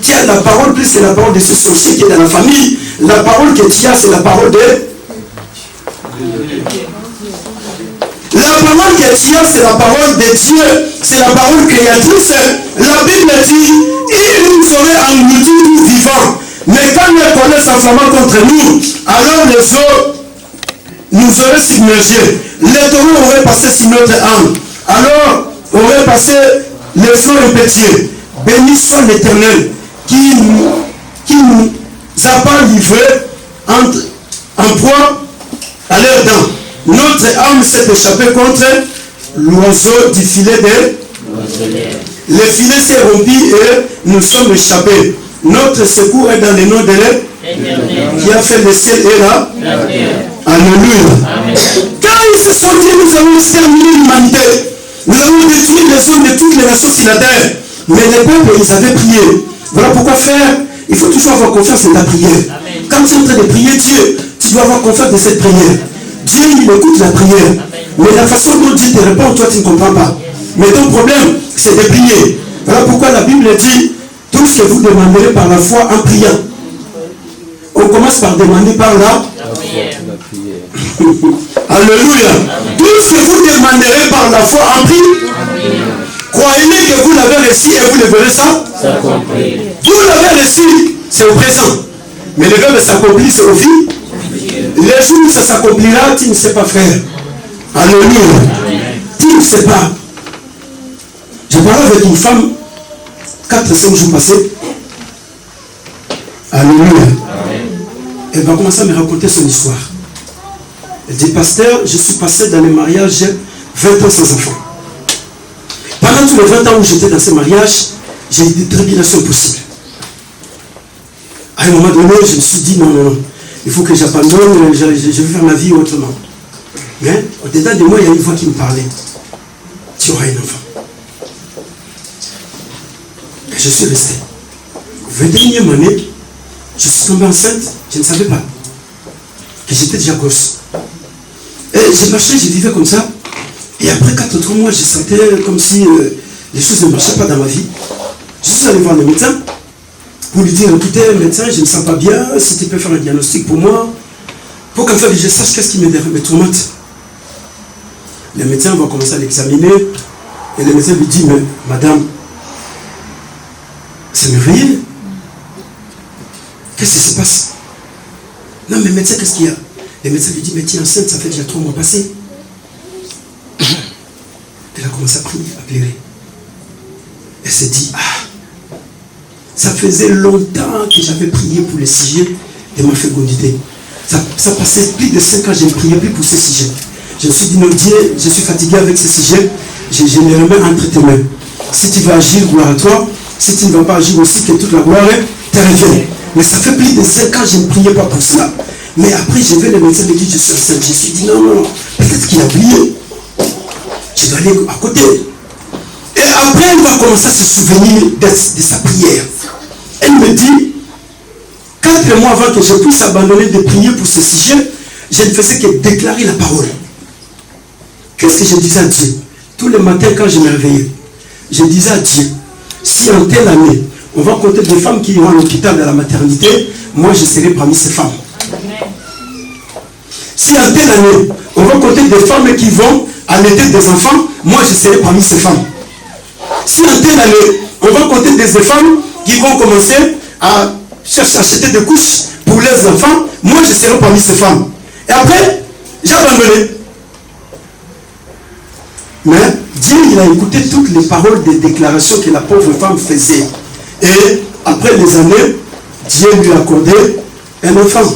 Tu as la parole plus que la parole de ce sorcier qui est dans la famille. La parole que tu as, c'est la parole de... La parole que tu as, c'est la parole de Dieu. C'est la parole créatrice. La Bible dit, il nous ferait engloutir vivants. Mais quand les colères s'enflamment contre nous, alors les eaux nous auraient submergés. Les taureaux auraient passé sur notre âme. Alors auraient passé les flots impétueux. Béni soit l'Éternel qui nous a pas livrés en proie à leurs dents. Notre âme s'est échappée contre l'oiseau du filet de... Le filet s'est rompu et nous sommes échappés. Notre secours est dans le nom de l'Éternel qui a fait le ciel et la terre. Alléluia. Quand ils se sont dit, nous avons exterminé l'humanité. Nous avons détruit les hommes de toutes les nations sur la terre. Mais les peuples, ils avaient prié. Voilà pourquoi faire. Il faut toujours avoir confiance en ta prière. Amen. Quand tu es en train de prier Dieu, tu dois avoir confiance de cette prière. Dieu, il écoute la prière. Amen. Mais la façon dont Dieu te répond, toi, tu ne comprends pas. Mais ton problème, c'est de prier. Voilà pourquoi la Bible dit, tout ce que vous demanderez par la foi en priant. On commence par demander par la prière. Alléluia. Amen. Tout ce que vous demanderez par la foi en prière. Croyez que vous l'avez reçu et vous le verrez ça. Vous l'avez reçu, c'est au présent. Mais le verbe s'accomplit, c'est au fil. Les jours où ça s'accomplira, tu ne sais pas, frère. Alléluia. Tu ne sais pas. Je parlais avec une femme 4-5 jours passés. Alléluia. Elle va commencer à me raconter son histoire. Elle dit, pasteur, je suis passé dans les mariages 20 ans sans enfant. Pendant tous les 20 ans où j'étais dans ce mariage, j'ai eu des tribulations possibles. À un moment donné, je me suis dit, non, il faut que j'abandonne, je vais faire ma vie autrement. Mais au-dedans de moi, il y a une voix qui me parlait. Tu auras un enfant. Et je suis resté. 21e année, je suis tombé enceinte, je ne savais pas. Que j'étais déjà gosse. Et j'ai marché, je vivais comme ça. Et après 4 mois, je sentais comme si les choses ne marchaient pas dans ma vie. Je suis allé voir le médecin pour lui dire, écoutez, médecin, je ne me sens pas bien, si tu peux faire un diagnostic pour moi, pour qu'en fait je sache qu'est-ce qui me tourmente. Le médecin va commencer à l'examiner et le médecin lui dit, mais madame, c'est merveilleux. Qu'est-ce qui se passe? Non mais médecin, qu'est-ce qu'il y a? Le médecin lui dit, mais tu es enceinte, ça fait déjà 3 mois passés. Elle a commencé à prier, à pleurer. Elle s'est dit, ça faisait longtemps que j'avais prié pour le sujet de ma fécondité. Ça passait plus de 5 ans, je ne priais plus pour ce sujet. Je me suis dit, non Dieu, je suis fatigué avec ce sujet, je le remets entre tes mains. Si tu vas agir, gloire à toi. Si tu ne vas pas agir aussi, que toute la gloire te revienne. Mais ça fait plus de 5 ans, je ne priais pas pour ça. Mais après, je vais le médecin me dire, je suis enceinte. Je me suis dit, non, peut-être qu'il a oublié. Je dois aller à côté. Et après, elle va commencer à se souvenir de sa prière. Elle me dit, 4 mois avant que je puisse abandonner de prier pour ce sujet, je ne faisais que déclarer la parole. Qu'est-ce que je disais à Dieu? Tous les matins quand je me réveillais, je disais à Dieu, si en telle année, on va compter des femmes qui iront à l'hôpital de la maternité, moi je serai parmi ces femmes. Si en telle année, on va compter des femmes qui vont allaiter des enfants, moi je serai parmi ces femmes. Si en telle année, on va compter des femmes qui vont commencer à chercher à acheter des couches pour les enfants, moi je serai parmi ces femmes. Et après, j'ai abandonné. Mais Dieu, il a écouté toutes les paroles des déclarations que la pauvre femme faisait. Et après les années, Dieu lui a accordé un enfant.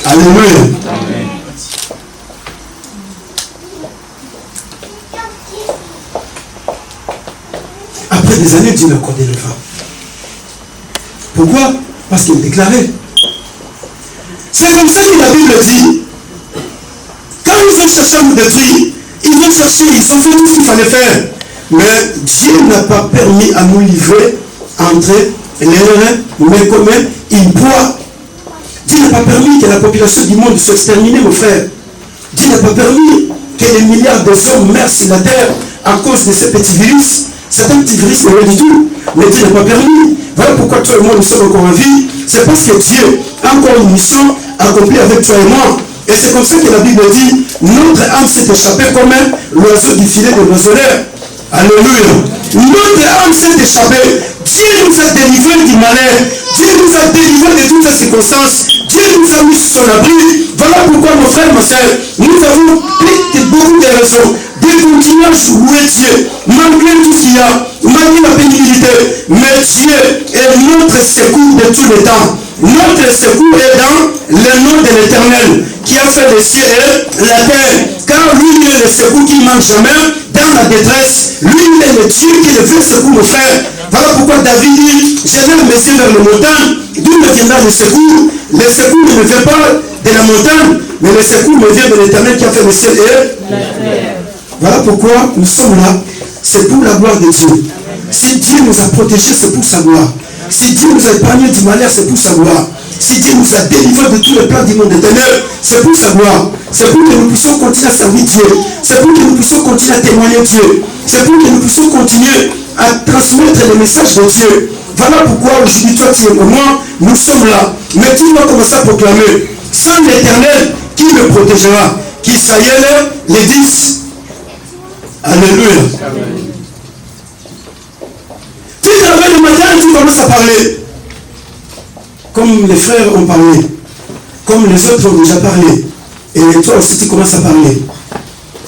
Alléluia. Amen. Après des années, Dieu lui a accordé un enfant. Pourquoi? Parce qu'il déclarait. C'est comme ça que la Bible dit. veulent chercher à nous détruire. Ils veulent chercher, ils ont fait tout ce qu'il fallait faire. Mais Dieu n'a pas permis à nous livrer entre les reins, mais comme il boit. Dieu n'a pas permis que la population du monde soit exterminée, mon frère. Dieu n'a pas permis que les milliards d'hommes meurent sur la terre à cause de ces petits virus. C'est un petit virus, mais rien du tout. Mais Dieu n'a pas permis. Voilà pourquoi toi et moi nous sommes encore en vie. C'est parce que Dieu a encore une mission accomplie avec toi et moi. Et c'est comme ça que la Bible dit, notre âme s'est échappée comme l'oiseau du filet de l'oiseleur. Alléluia. Notre âme s'est échappée. Dieu nous a délivrés du malheur. Dieu nous a délivrés de toutes ces circonstances. Dieu nous a mis sous son abri. Voilà pourquoi, mon frère, ma soeur, nous avons beaucoup de raisons de continuer à jouer Dieu, malgré tout ce qu'il y a, malgré la pénibilité. Mais Dieu est notre secours de tous les temps. Notre secours est dans le nom de l'Éternel, qui a fait les cieux et la terre. Car lui, il est le secours qui ne manque jamais dans la détresse. Lui, il est le Dieu qui est le vrai secours, mon frère. Voilà pourquoi David dit, je lève mes yeux vers le montagne, d'où me viendra le secours. Le secours ne me vient pas de la montagne, mais le secours me vient de l'Éternel qui a fait le ciel et la terre. Voilà pourquoi nous sommes là. C'est pour la gloire de Dieu. Si Dieu nous a protégés, c'est pour sa gloire. Si Dieu nous a épargnés du malheur, c'est pour sa gloire. Si Dieu nous a délivrés de tous les plans du monde des ténèbres, c'est pour sa gloire. C'est pour que nous puissions continuer à servir Dieu. C'est pour que nous puissions continuer à témoigner Dieu. C'est pour que nous puissions continuer à transmettre les messages de Dieu. Voilà pourquoi aujourd'hui, toi, tu es pour moi, nous sommes là. Mais tu dois commencer à proclamer, sans l'Éternel, qui me protégera? Qu'Israël les 10. Alléluia. Amen. Tu te réveilles le matin et tu commences à parler. Comme les frères ont parlé. Comme les autres ont déjà parlé. Et toi aussi tu commences à parler.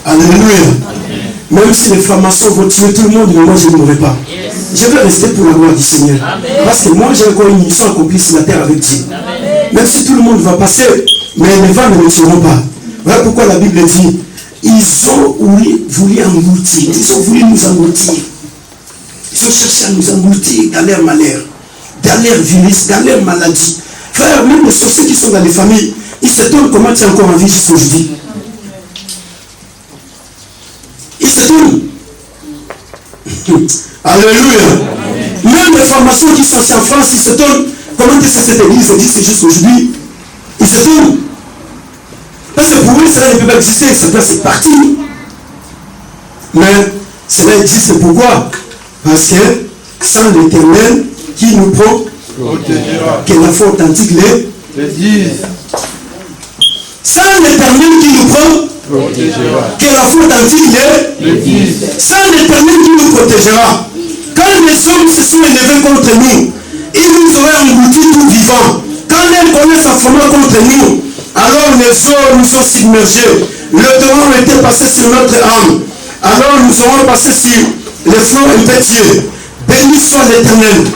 Alléluia. Amen. Même si les francs-maçons vont tuer tout le monde, mais moi je ne mourrai pas. Yes. Je vais rester pour la gloire du Seigneur. Amen. Parce que moi j'ai encore une mission accomplie sur la terre avec Dieu. Amen. Même si tout le monde va passer, mais les vents ne me tueront pas. Voilà pourquoi la Bible dit, ils ont voulu engloutir, ils ont voulu nous engloutir. Ils ont cherché à nous engloutir dans leur malheur, dans leur virus, dans leur maladie. Frère, même les sorciers qui sont dans les familles, ils s'étonnent comment tu es encore en vie jusqu'à aujourd'hui. Ils s'étonnent. Alléluia. Même les formations qui sont en France, ils s'étonnent comment est-ce que cette église existe jusqu'à aujourd'hui. Ils s'étonnent. Parce que pour eux, cela ne peut pas exister, c'est parti. Mais cela existe pourquoi? Parce que sans l'Éternel qui nous protégera, que la foi authentique les dise. Sans l'Éternel qui nous protégera, que la foi authentique les dise. Sans l'Éternel qui nous protégera. Quand les hommes se sont élevés contre nous, ils nous auraient engloutis tout vivant. Quand les connaissent en formant contre nous, alors les eaux nous ont submergés. Le torrent était passé sur notre âme. Alors nous aurons passé sur les flots impétueux. Béni soit l'Éternel.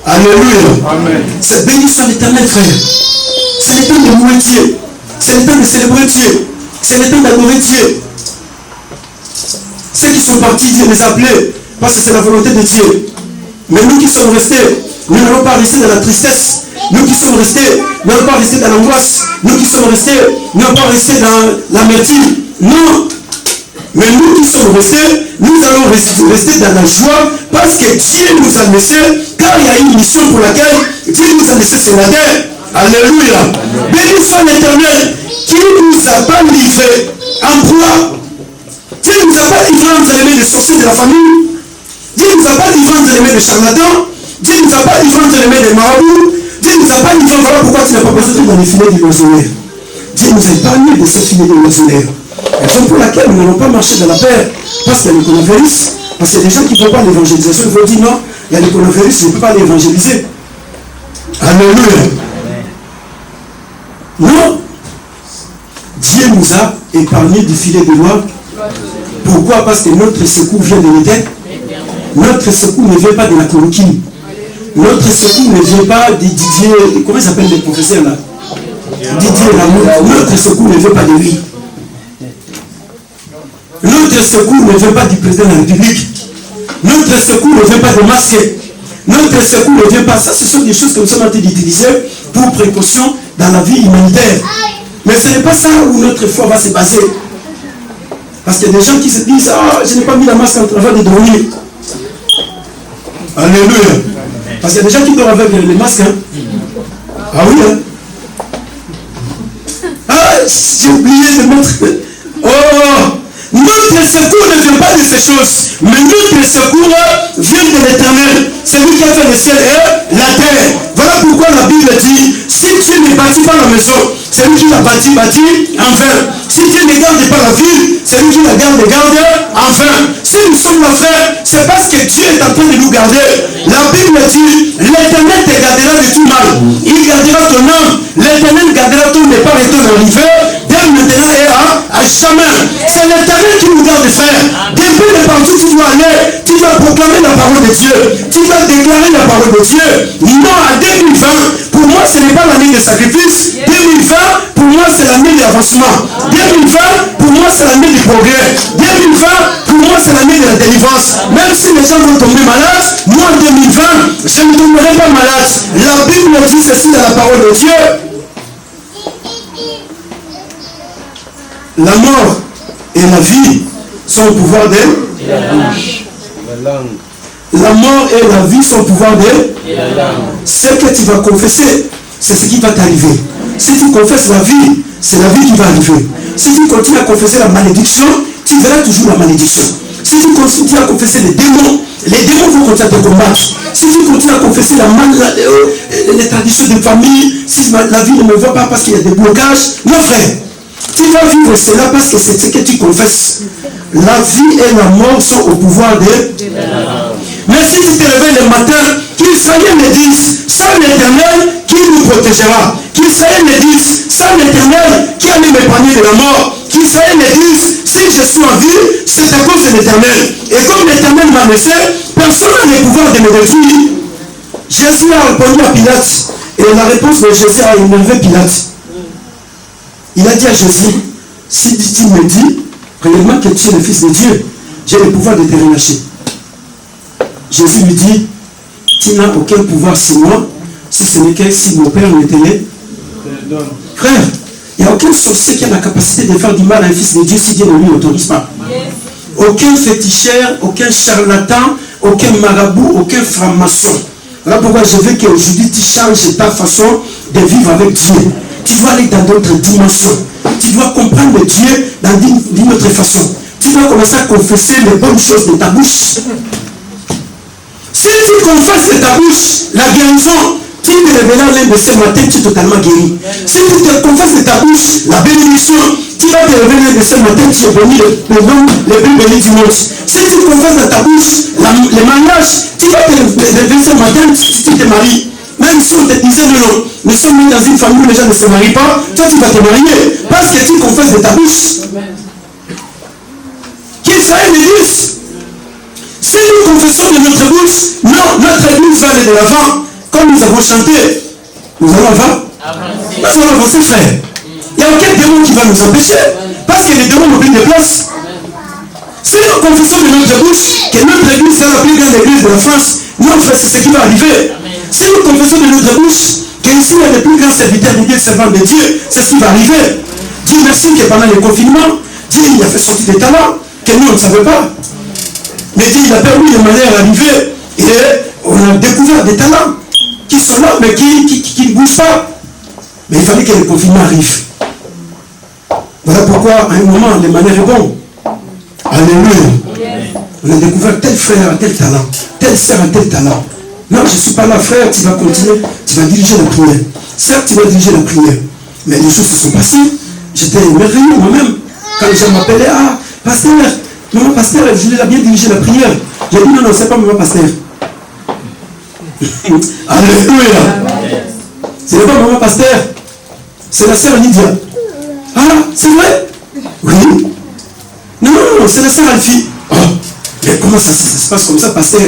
Alléluia. Amen. C'est béni soit l'Éternel, frère. C'est le temps de louer Dieu. C'est le temps de célébrer Dieu. C'est le temps d'adorer Dieu. Ceux qui sont partis, Dieu les a appelés. Parce que c'est la volonté de Dieu. Mais nous qui sommes restés, nous n'allons pas rester dans la tristesse. Nous qui sommes restés, nous n'allons pas rester dans l'angoisse. Nous qui sommes restés, nous n'allons pas rester dans l'amertume. Non. Mais nous qui sommes restés, nous allons rester dans la joie parce que Dieu nous a laissé, car il y a une mission pour laquelle Dieu nous a laissé sur la terre. Alléluia. Béni soit l'Éternel qui ne nous a pas livrés en proie. Dieu ne nous a pas livrés entre les mains des sorciers de la famille. Dieu ne nous a pas livrés entre les mains des charlatans. Dieu ne nous a pas livrés entre les mains des marabouts. Dieu ne nous a pas livrés. Voilà pourquoi tu n'as pas passé dans les filets du loisonnaire. Dieu nous a épargnés de ces filets du loisonnaire. Raison pour laquelle nous n'allons pas marcher dans la paix. Parce qu'il y a le coronavirus. Parce qu'il y a des gens qui ne font pas l'évangélisation. Il faut dire non, il y a le coronavirus, je ne peux pas l'évangéliser. Alléluia. Non. Dieu nous a épargnés du filet de loi. Pourquoi? Parce que notre secours vient de l'Éternel. Notre secours ne vient pas de la chloroquine. Notre secours ne vient pas de Didier. Comment il s'appelle les professeurs là? Didier Rameau. Notre secours ne vient pas de lui. Notre secours ne vient pas du président de la République. Notre secours ne vient pas de masque. Notre secours ne vient pas. Ça, ce sont des choses que nous sommes en train d'utiliser pour précaution dans la vie humanitaire. Mais ce n'est pas ça où notre foi va se baser. Parce qu'il y a des gens qui se disent, ah, je n'ai pas mis la masque avant de dormir. Alléluia. Parce qu'il y a des gens qui dorment avec les masques. Hein. Ah oui, hein. Ah, j'ai oublié de mettre... Oh, notre secours ne vient pas de ces choses, mais notre secours vient de l'Éternel. C'est lui qui a fait le ciel et la terre. Voilà pourquoi la Bible dit, si tu ne bâtis pas la maison, c'est lui qui l'a bâti en vain. Si tu ne gardes pas la ville, c'est lui qui la garde en vain. Si nous sommes là, frères, c'est parce que Dieu est en train de nous garder. La Bible dit, l'Éternel te gardera de tout mal. Il gardera ton âme. L'Éternel gardera ton départ et ton arrivée, dès maintenant et à jamais. C'est l'Éternel qui nous garde, frère. Depuis de partout tu dois aller, tu dois proclamer la parole de Dieu. Tu dois déclarer la parole de Dieu. Non, à 2020, pour moi, ce n'est pas l'année de sacrifice. 2020, pour moi, c'est l'année d'avancement. 2020, pour moi, c'est l'année du progrès. 2020, pour moi, c'est l'année de la délivrance. Même si les gens vont tomber malades, moi, en 2020, je ne tomberai pas malade. La Bible dit ceci dans la parole de Dieu. La mort et la vie sont au pouvoir de la langue. La mort et la vie sont au pouvoir de la langue. Ce que tu vas confesser, c'est ce qui va t'arriver. Si tu confesses la vie, c'est la vie qui va arriver. Si tu continues à confesser la malédiction, tu verras toujours la malédiction. Si tu continues à confesser les démons vont continuer à te combattre. Si tu continues à confesser les traditions de famille, si la vie ne me va pas parce qu'il y a des blocages, non frère, tu vas vivre cela parce que c'est ce que tu confesses. La vie et la mort sont au pouvoir de... Mais si tu te réveilles le matin, qu'Israël me dise, c'est l'Éternel qui nous protégera. Qu'Israël me dise, c'est l'Éternel qui allait m'épargner de la mort. Qu'Israël me dise, si je suis en vie, c'est à cause de l'Éternel. Et comme l'Éternel m'a laissé, personne n'a le pouvoir de me détruire. Jésus a répondu à Pilate. Et la réponse de Jésus a énervé Pilate. Il a dit à Jésus, si tu me dis réellement que tu es le Fils de Dieu, j'ai le pouvoir de te relâcher. Jésus lui dit, tu n'as aucun pouvoir sur moi, si ce n'est que si mon Père ne te le donne. Frère, il n'y a aucun sorcier qui a la capacité de faire du mal à un Fils de Dieu si Dieu ne lui autorise pas. Aucun féticheur, aucun charlatan, aucun marabout, aucun franc-maçon. Voilà pourquoi je veux qu'aujourd'hui tu changes ta façon de vivre avec Dieu. Tu dois aller dans d'autres dimensions. Tu dois comprendre Dieu d'une autre façon. Tu dois commencer à confesser les bonnes choses de ta bouche. Si tu confesses de ta bouche la guérison, tu te réveilleras l'un de ce matin, tu es totalement guéri. Si tu te confesses de ta bouche la bénédiction, tu vas te réveiller l'un de ce matin, tu es béni le plus béni du monde. Si tu confesses de ta bouche le mariage, tu vas te réveiller ce matin si tu te maries. Même si on te disait non, nous sommes mis dans une famille où les gens ne se marient pas, toi tu vas te marier parce que tu confesses de ta bouche. Qu'Israël me dise, si nous confessons de notre bouche, non, notre église va aller de l'avant, comme nous avons chanté. Nous allons avancer. Nous allons avancer, frère. Il n'y a aucun démon qui va nous empêcher, parce que les démons n'ont plus de place. Si nous confessons de notre bouche que notre église est la plus grande église de la France, non, frère, c'est ce qui va arriver. Si nous confessons de notre bouche qu'ici il y a les plus grands serviteurs de Dieu, servants de Dieu, c'est ce qui va arriver. Dieu merci que pendant le confinement, Dieu il a fait sortir des talents que nous on ne savait pas. Mais Dieu il a permis de manière arriver et on a découvert des talents qui sont là mais qui ne bougent pas. Mais il fallait que le confinement arrive. Voilà pourquoi à un moment les manières est bon. Alléluia. On a découvert tel frère a tel talent, telle sœur a tel talent. Non, je ne suis pas là, frère, tu vas continuer, tu vas diriger la prière. Certes, tu vas diriger la prière. Mais les choses se sont passées. J'étais émerveillé moi-même. Quand les gens m'appelaient, ah, pasteur, maman pasteur, je voulais bien diriger la prière. J'ai dit, non, c'est pas maman pasteur. Alléluia. Ce n'est pas maman pasteur. C'est la sœur Lydia. Ah, c'est vrai? Oui. Non, c'est la sœur Alfie. Oh, mais comment ça se passe comme ça, pasteur?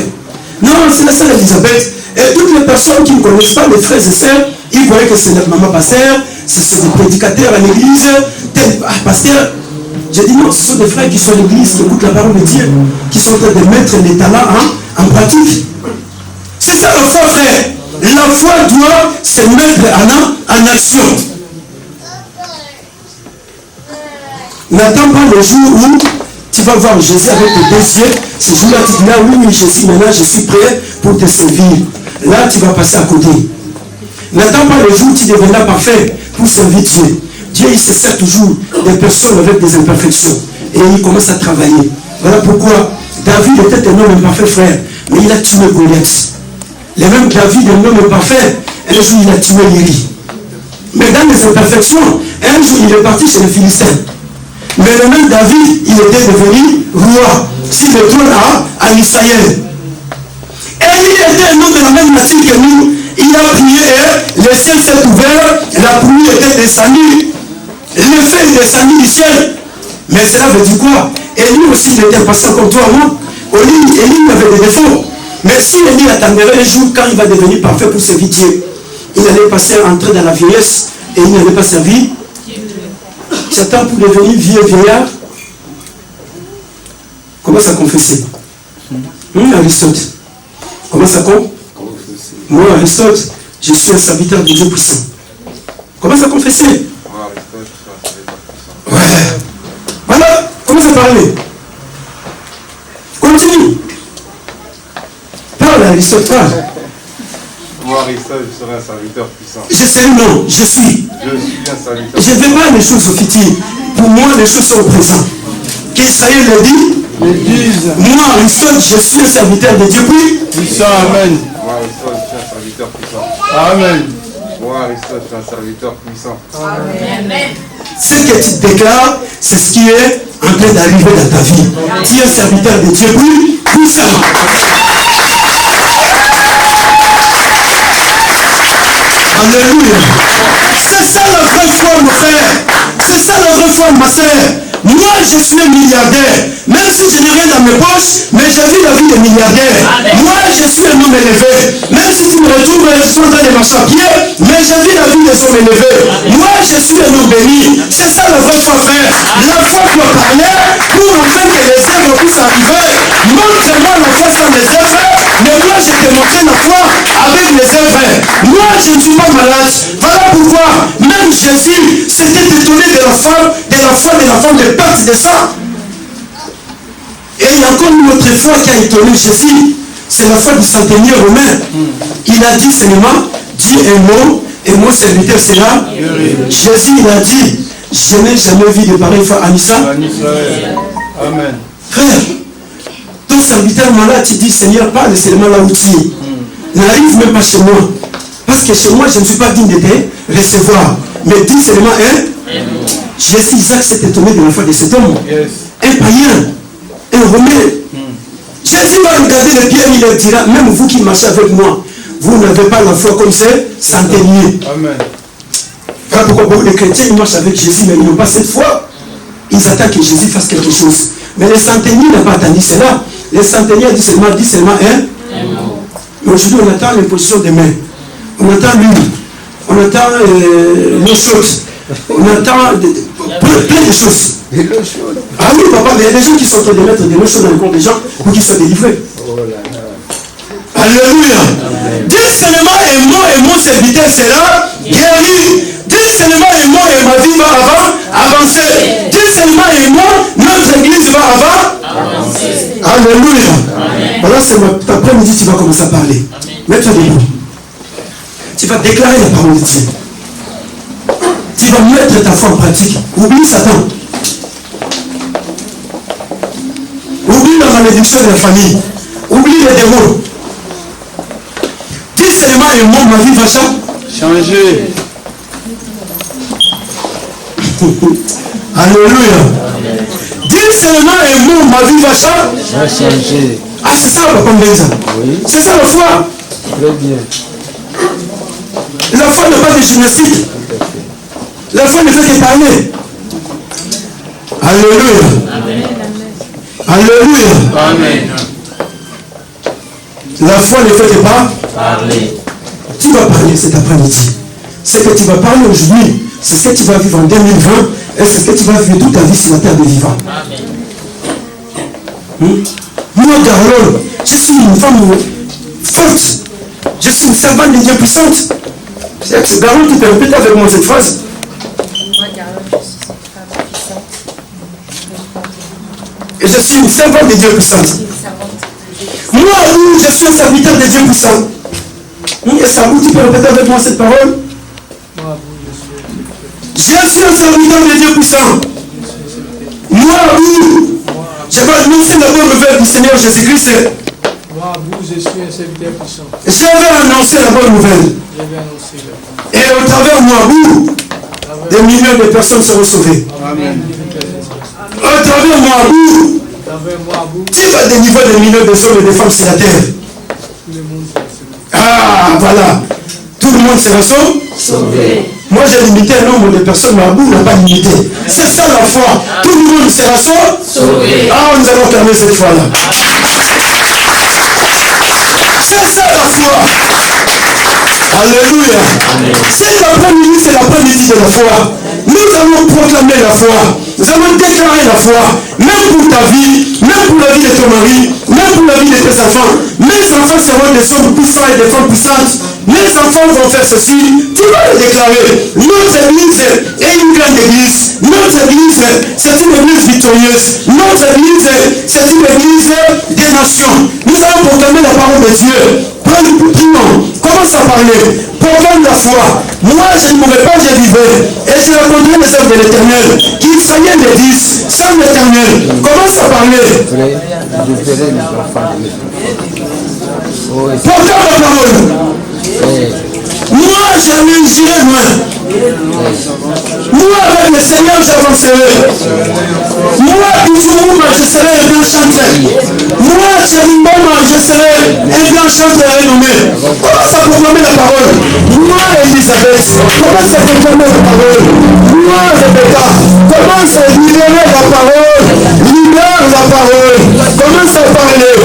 Non, c'est la sœur Elisabeth. Et toutes les personnes qui ne connaissent pas, les frères et sœurs, ils voyaient que c'est notre maman pasteur, c'est des prédicateurs à l'église, pasteur. J'ai dit non, ce sont des frères qui sont à l'église, qui écoutent la parole de Dieu, qui sont en train de mettre les talents en pratique. C'est ça la foi, frère. La foi doit se mettre en action. N'attends pas le jour où Tu vas voir Jésus avec tes 2 yeux. Ce jour-là, tu dis là, oui, Jésus, maintenant je suis prêt pour te servir. Là, tu vas passer à côté. N'attends pas le jour où tu deviendras parfait pour servir Dieu. Dieu, il se sert toujours des personnes avec des imperfections. Et il commence à travailler. Voilà pourquoi David était un homme imparfait, frère. Mais il a tué Goliath. Le même David, un homme imparfait, un jour il a tué Élie. Mais dans les imperfections, un jour il est parti chez les Philistins. Mais le même David, il était devenu roi sur le trône à Israël. Élie était un homme de la même nature que nous. Il a prié et le ciel s'est ouvert, la pluie était descendue, le feu est descendu du ciel. Mais cela veut dire quoi? Élie aussi, il était patient comme toi, moi. Élie avait des défauts. Mais si Élie attendait un jour, quand il va devenir parfait pour servir Dieu, il allait passer entrer dans la vieillesse et il n'allait pas servir. J'attends pour devenir vieillard. Commence à confesser. Aristote. Commence à confesser. Moi, Aristote, je suis un serviteur de Dieu puissant. Commence à confesser. Ouais. Voilà, commence à parler. Continue. Parle, Aristote, parle. Moi, Aristote, je serai un serviteur puissant. Je sais, non, je suis. Je suis un serviteur. Je ne fais pas les choses au futur. Pour moi, les choses sont au présent. Qu'Israël le dit. Moi, Aristote, je suis un serviteur de Dieu puissant. Amen. Moi, Aristote, je suis un serviteur puissant. Amen. Moi, Aristote, je suis un serviteur puissant. Amen. Ce que tu déclares, c'est ce qui est en train d'arriver dans ta vie. Tu es un serviteur de Dieu puissant. Alléluia. C'est ça la vraie foi, mon frère. C'est ça la vraie foi, ma soeur. Moi, je suis un milliardaire. Même si je n'ai rien dans mes poches, mais j'ai vu la vie des milliardaires. Moi, je suis un homme élevé. Même si tu me retrouves, je suis en train de marcher à pied, mais j'ai vu la vie des hommes élevés. Moi, je suis un homme béni. C'est ça la vraie foi, frère. La foi doit parler pour enfin que les œuvres puissent arriver. Montre-moi la foi sans les œuvres, mais moi, je te montrer la foi avec les œuvres. Moi, je ne suis pas malade. Voilà pourquoi même Jésus s'était étonné de la foi de la femme de perte de sang. Et il y a encore une autre foi qui a étonné Jésus. C'est la foi du centenier romain. Il a dit seulement, dis un mot, et mon serviteur sera. Jésus, il a dit, je n'ai jamais vu de pareille foi en Israël. Amen. Frère, ton serviteur malade, tu dis, Seigneur, parle seulement là où tu es. N'arrive même pas chez moi. Parce que chez moi, je ne suis pas digne de te recevoir. Mais dis seulement Jésus, Isaac s'est étonné de la foi de cet homme. Un païen, un romain. Jésus va regarder les pierres, il leur dira, même vous qui marchez avec moi, vous n'avez pas la foi comme ces centeniers. Amen. Voilà pourquoi beaucoup de chrétiens, ils marchent avec Jésus, mais ils n'ont pas cette foi. Ils attendent que Jésus fasse quelque chose. Mais les centeniers n'ont pas attendu cela. Les centeniers disent seulement Mais aujourd'hui, on attend l'imposition des mains. On attend l'huile. On attend l'eau chaude. On attend plein de choses. Ah oui, papa, mais il y a des gens qui sont en train de mettre de l'eau chaude dans le corps des gens pour qu'ils soient délivrés. Alléluia. Dis seulement et mon serviteur sera guéri. Dis seulement et ma vie va avancer. Dis seulement et notre église va avancer. Alléluia. Voilà, c'est après-midi, tu vas commencer à parler. Mets-toi debout. Tu vas déclarer la parole de Dieu. Tu vas mettre ta foi en pratique. Oublie Satan. Oublie la malédiction de la famille. Oublie les démons. Dis seulement et ma vie va changer. Alléluia. Dis seulement et ma vie va changer. Ah, c'est ça la convention. Oui. C'est ça la foi. Très bien. La foi n'est pas de gymnastique. La foi ne fait que parler. Alléluia. Amen. Alléluia. Amen. La foi ne fait que pas Parler. Tu vas parler cet après-midi. Ce que tu vas parler aujourd'hui, c'est ce que tu vas vivre en 2020 et c'est ce que tu vas vivre toute ta vie sur la terre de vivant. Moi, Garlon, je suis une femme forte. Je suis une servante de Dieu puissante. C'est Garlon qui peut répéter avec moi cette phrase. Moi, Garlon, je suis une femme puissante. Et je suis une servante de Dieu puissant. Moi, oui, je suis un serviteur de Dieu puissant. Est-ce que tu peux répéter avec moi cette parole? Je suis un serviteur de Dieu puissant. Moi, oui, je vais annoncer la bonne nouvelle du Seigneur Jésus-Christ. Moi, je suis un serviteur puissant. Je vais annoncer la bonne nouvelle. Et au travers de moi, vous, des millions de personnes seront sauvées. Amen. Au travers de moi, vous, tu vas délivrer des millions de hommes et de femmes sur la terre. Ah, voilà. Tout le monde sera sauvé. Moi, j'ai limité un nombre de personnes, mais Abou n'a pas limité. C'est ça la foi. Tout le monde sera sauvé. Ah, nous allons calmer cette foi-là. C'est ça la foi. Alléluia. C'est l'après-midi, c'est l'après-midi de la foi. Nous allons proclamer la foi. Nous allons déclarer la foi. Même pour ta vie, même pour la vie de ton mari, même pour la vie de tes enfants. Mes enfants seront des hommes puissants et des femmes puissantes. Mes enfants vont faire ceci. Tu vas le déclarer. Notre église est une grande église. Notre église, c'est une église victorieuse. Notre église, c'est une église des nations. Nous allons proclamer la parole de Dieu. Prions. Commence à parler. Proclame la foi. Moi, je ne mourrai pas, je vivrai. Et je raconterai les œuvres de l'Éternel. Qu'Israël le dise, sans l'Éternel. Commence à parler. Proclame la parole. Moi, j'irai loin. Moi, avec le Seigneur, j'avancerai. Moi, Bijoumouma, je serai un grand chanteur. Moi, Tchérimboma, je serai un grand chanteur renommé. Commence à proclamer la parole. Moi, Elisabeth, commence à proclamer la parole. Moi, Rebecca, commence à libérer la parole. Libère la parole. Commence à parler.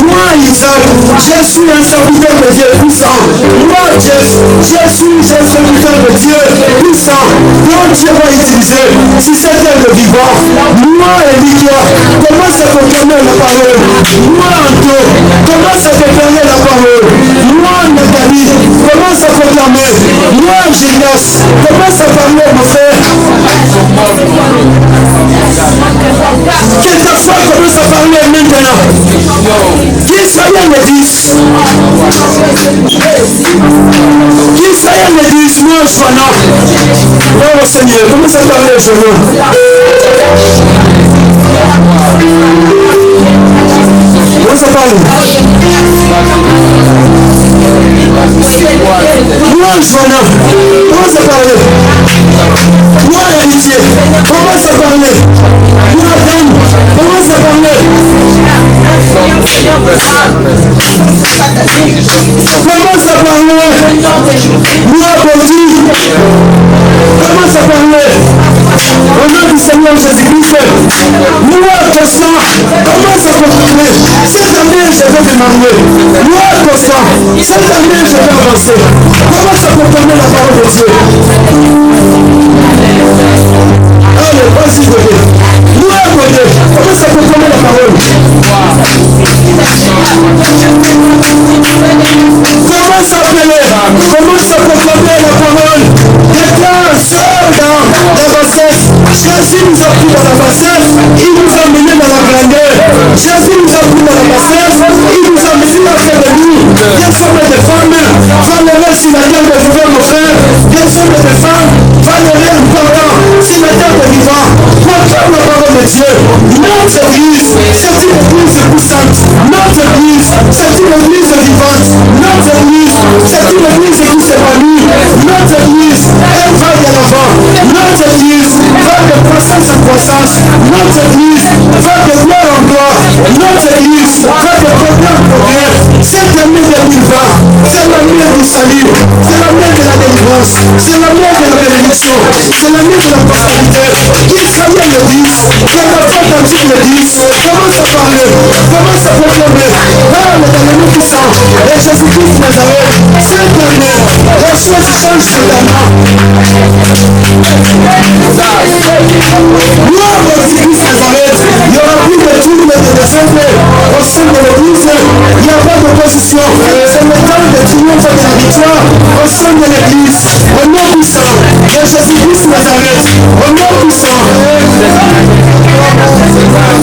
Moi, Isaac, je suis un serviteur de Dieu puissant. Moi, Jeff, je suis un serviteur de Dieu puissant. Donc Dieu va utiliser si c'est le vivant. Moi, Elia, commence à proclamer la parole. Moi, Anto, commence à déclarer la parole. Moi, Nathalie, commence à proclamer. Moi, Gilles, commence à parler, mon frère. Que ta foi commence à parler maintenant. Qu'Israël me dise. Qu'Israël me dise, moi, je vois non. Oh Seigneur, commence à parler, je veux. Commence à parler. Moi, je vois non. Commence à parler. Moi, l'amitié, commence à parler. Moi, dame, commence à parler. Commence à parler. Moi, Bauti, commence à parler. Au nom du Seigneur Jésus-Christ. Moi, Constant, commence à proclamer. Cette année, je vais me marier. Moi, Constant, cette année, je vais avancer. Commence à proclamer la parole de Dieu. Allez, vas-y, bébé. Moi, bébé, commence à proclamer la parole. Commence à appeler. Commence à proclamer la parole. Déclare, sors dans la bassesse. Jésus nous a pris dans la bassesse. Il nous a menés dans la grandeur. Jésus nous a pris dans la bassesse. Il nous a menés dans la nuit. Des hommes et des femmes valeureux sur la terre de vivant, mon frère. Des hommes et des femmes valeureux important sur la terre de vivant. Proclame la parole de Dieu. Notre église, c'est une église puissante. Notre église, c'est une église vivante. Notre église, c'est une église qui s'épanouit. Notre église, elle va de l'avant. Notre église va de croissance en croissance. Notre église va de gloire en gloire. Notre église va de progrès en progrès. Cette année 2020, c'est l'année du salut. C'est l'année de la délivrance. C'est l'année de la bénédiction. C'est l'année de la prospérité. Qu'Israël le dise. Que la foi d'Antique le dise. Commence à parler. Commence à proclamer. Parle de l'ennemi puissant. Et Jésus-Christ Nazareth. Cette année, les choses changent totalement. Moi, Jésus-Christ Nazareth, il n'y aura plus de troubles et de désordre au sein de l'église. Il n'y a pas d'opposition. C'est le temps de triomphe et de la victoire au sein de l'église. Au nom puissant de Jésus-Christ Nazareth. Au nom puissant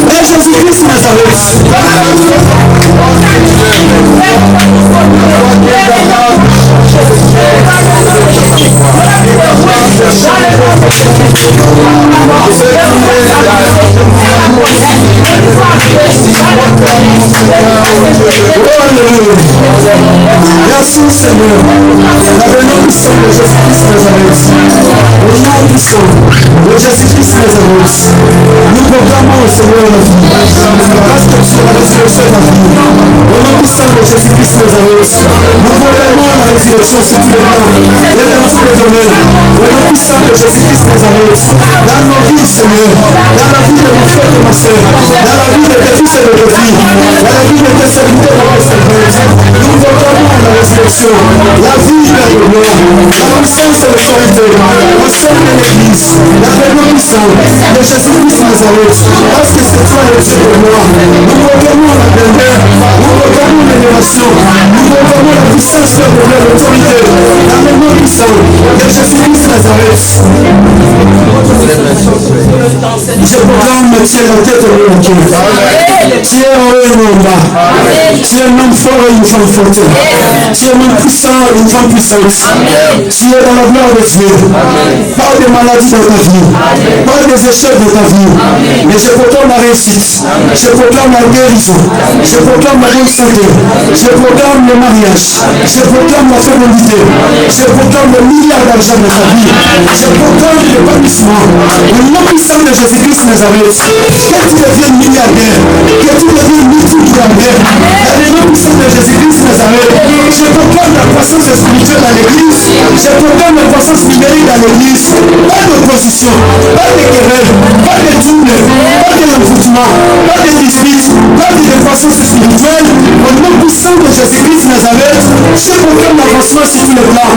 de Jésus-Christ Nazareth. Merci Seigneur. Dans le nom puissant de Jésus-Christ Nazareth. Au nom puissant de Jésus-Christ Nazareth. Nous proclamons au Seigneur la vie. Grâce que tu es la résurrection de la vie. Au nom puissant de Jésus-Christ Nazareth. Nous proclamons la résurrection sur tous les plans. Et dans tous les domaines. Au nom puissant de Jésus-Christ Nazareth. Dans nos vies, Seigneur. Dans la vie de mon frère et ma soeur. Dans la vie de tes fils et de tes filles. Dans la vie de tes serviteurs et de tes serviteurs. Nous proclamons la résurrection. La vie de gloire. La puissance et l'autorité. Au sein de l'Église. Dans le nom puissant de Jésus-Christ Nazareth. Parce que c'est toi le Dieu de moi. Nous proclamons la grandeur. Nous proclamons l'élévation. Nous proclamons la puissance de l'autorité. Dans le nom puissant de Jésus-Christ Nazareth. Je proclame tu es la tête de mon cœur. Tu es en haut et en bas. Tu es un homme fort et une femme forte. Tu es un homme puissant et une femme puissante. Tu es dans la gloire de Dieu. Pas de maladies dans ta vie. Pas des échecs dans ta vie. Mais je proclame la réussite. Je proclame la guérison. Je proclame la bonne santé. Je proclame le mariage. Je proclame la féminité. Je proclame le milliard d'argent dans ta vie. Je proclame l'épanouissement. Au nom puissant de Jésus-Christ Nazareth. Que tu deviennes milliardaire. Que tu deviennes multimilliardaire. Dans le nom puissant de Jésus-Christ Nazareth. Je proclame la croissance spirituelle dans l'église. Je proclame la croissance numérique dans l'église. Pas d'opposition. Pas de querelle. Pas de trouble. Pas de l'envoûtement. Pas de dispute. Pas de croissance spirituelle. Au nom puissant de Jésus-Christ Nazareth. Je proclame l'avancement sur tous les plans.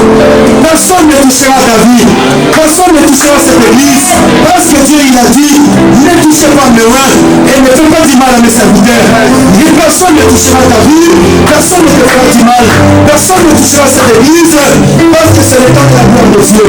Personne ne touchera ta vie. Personne ne touchera cette église. Parce que Dieu il a dit, ne touchez pas mes mains et ne fais pas du mal à mes serviteurs. Et personne ne touchera ta vie. Personne ne te fera du mal. Personne ne touchera cette église. Parce que c'est le temps de la gloire de Dieu.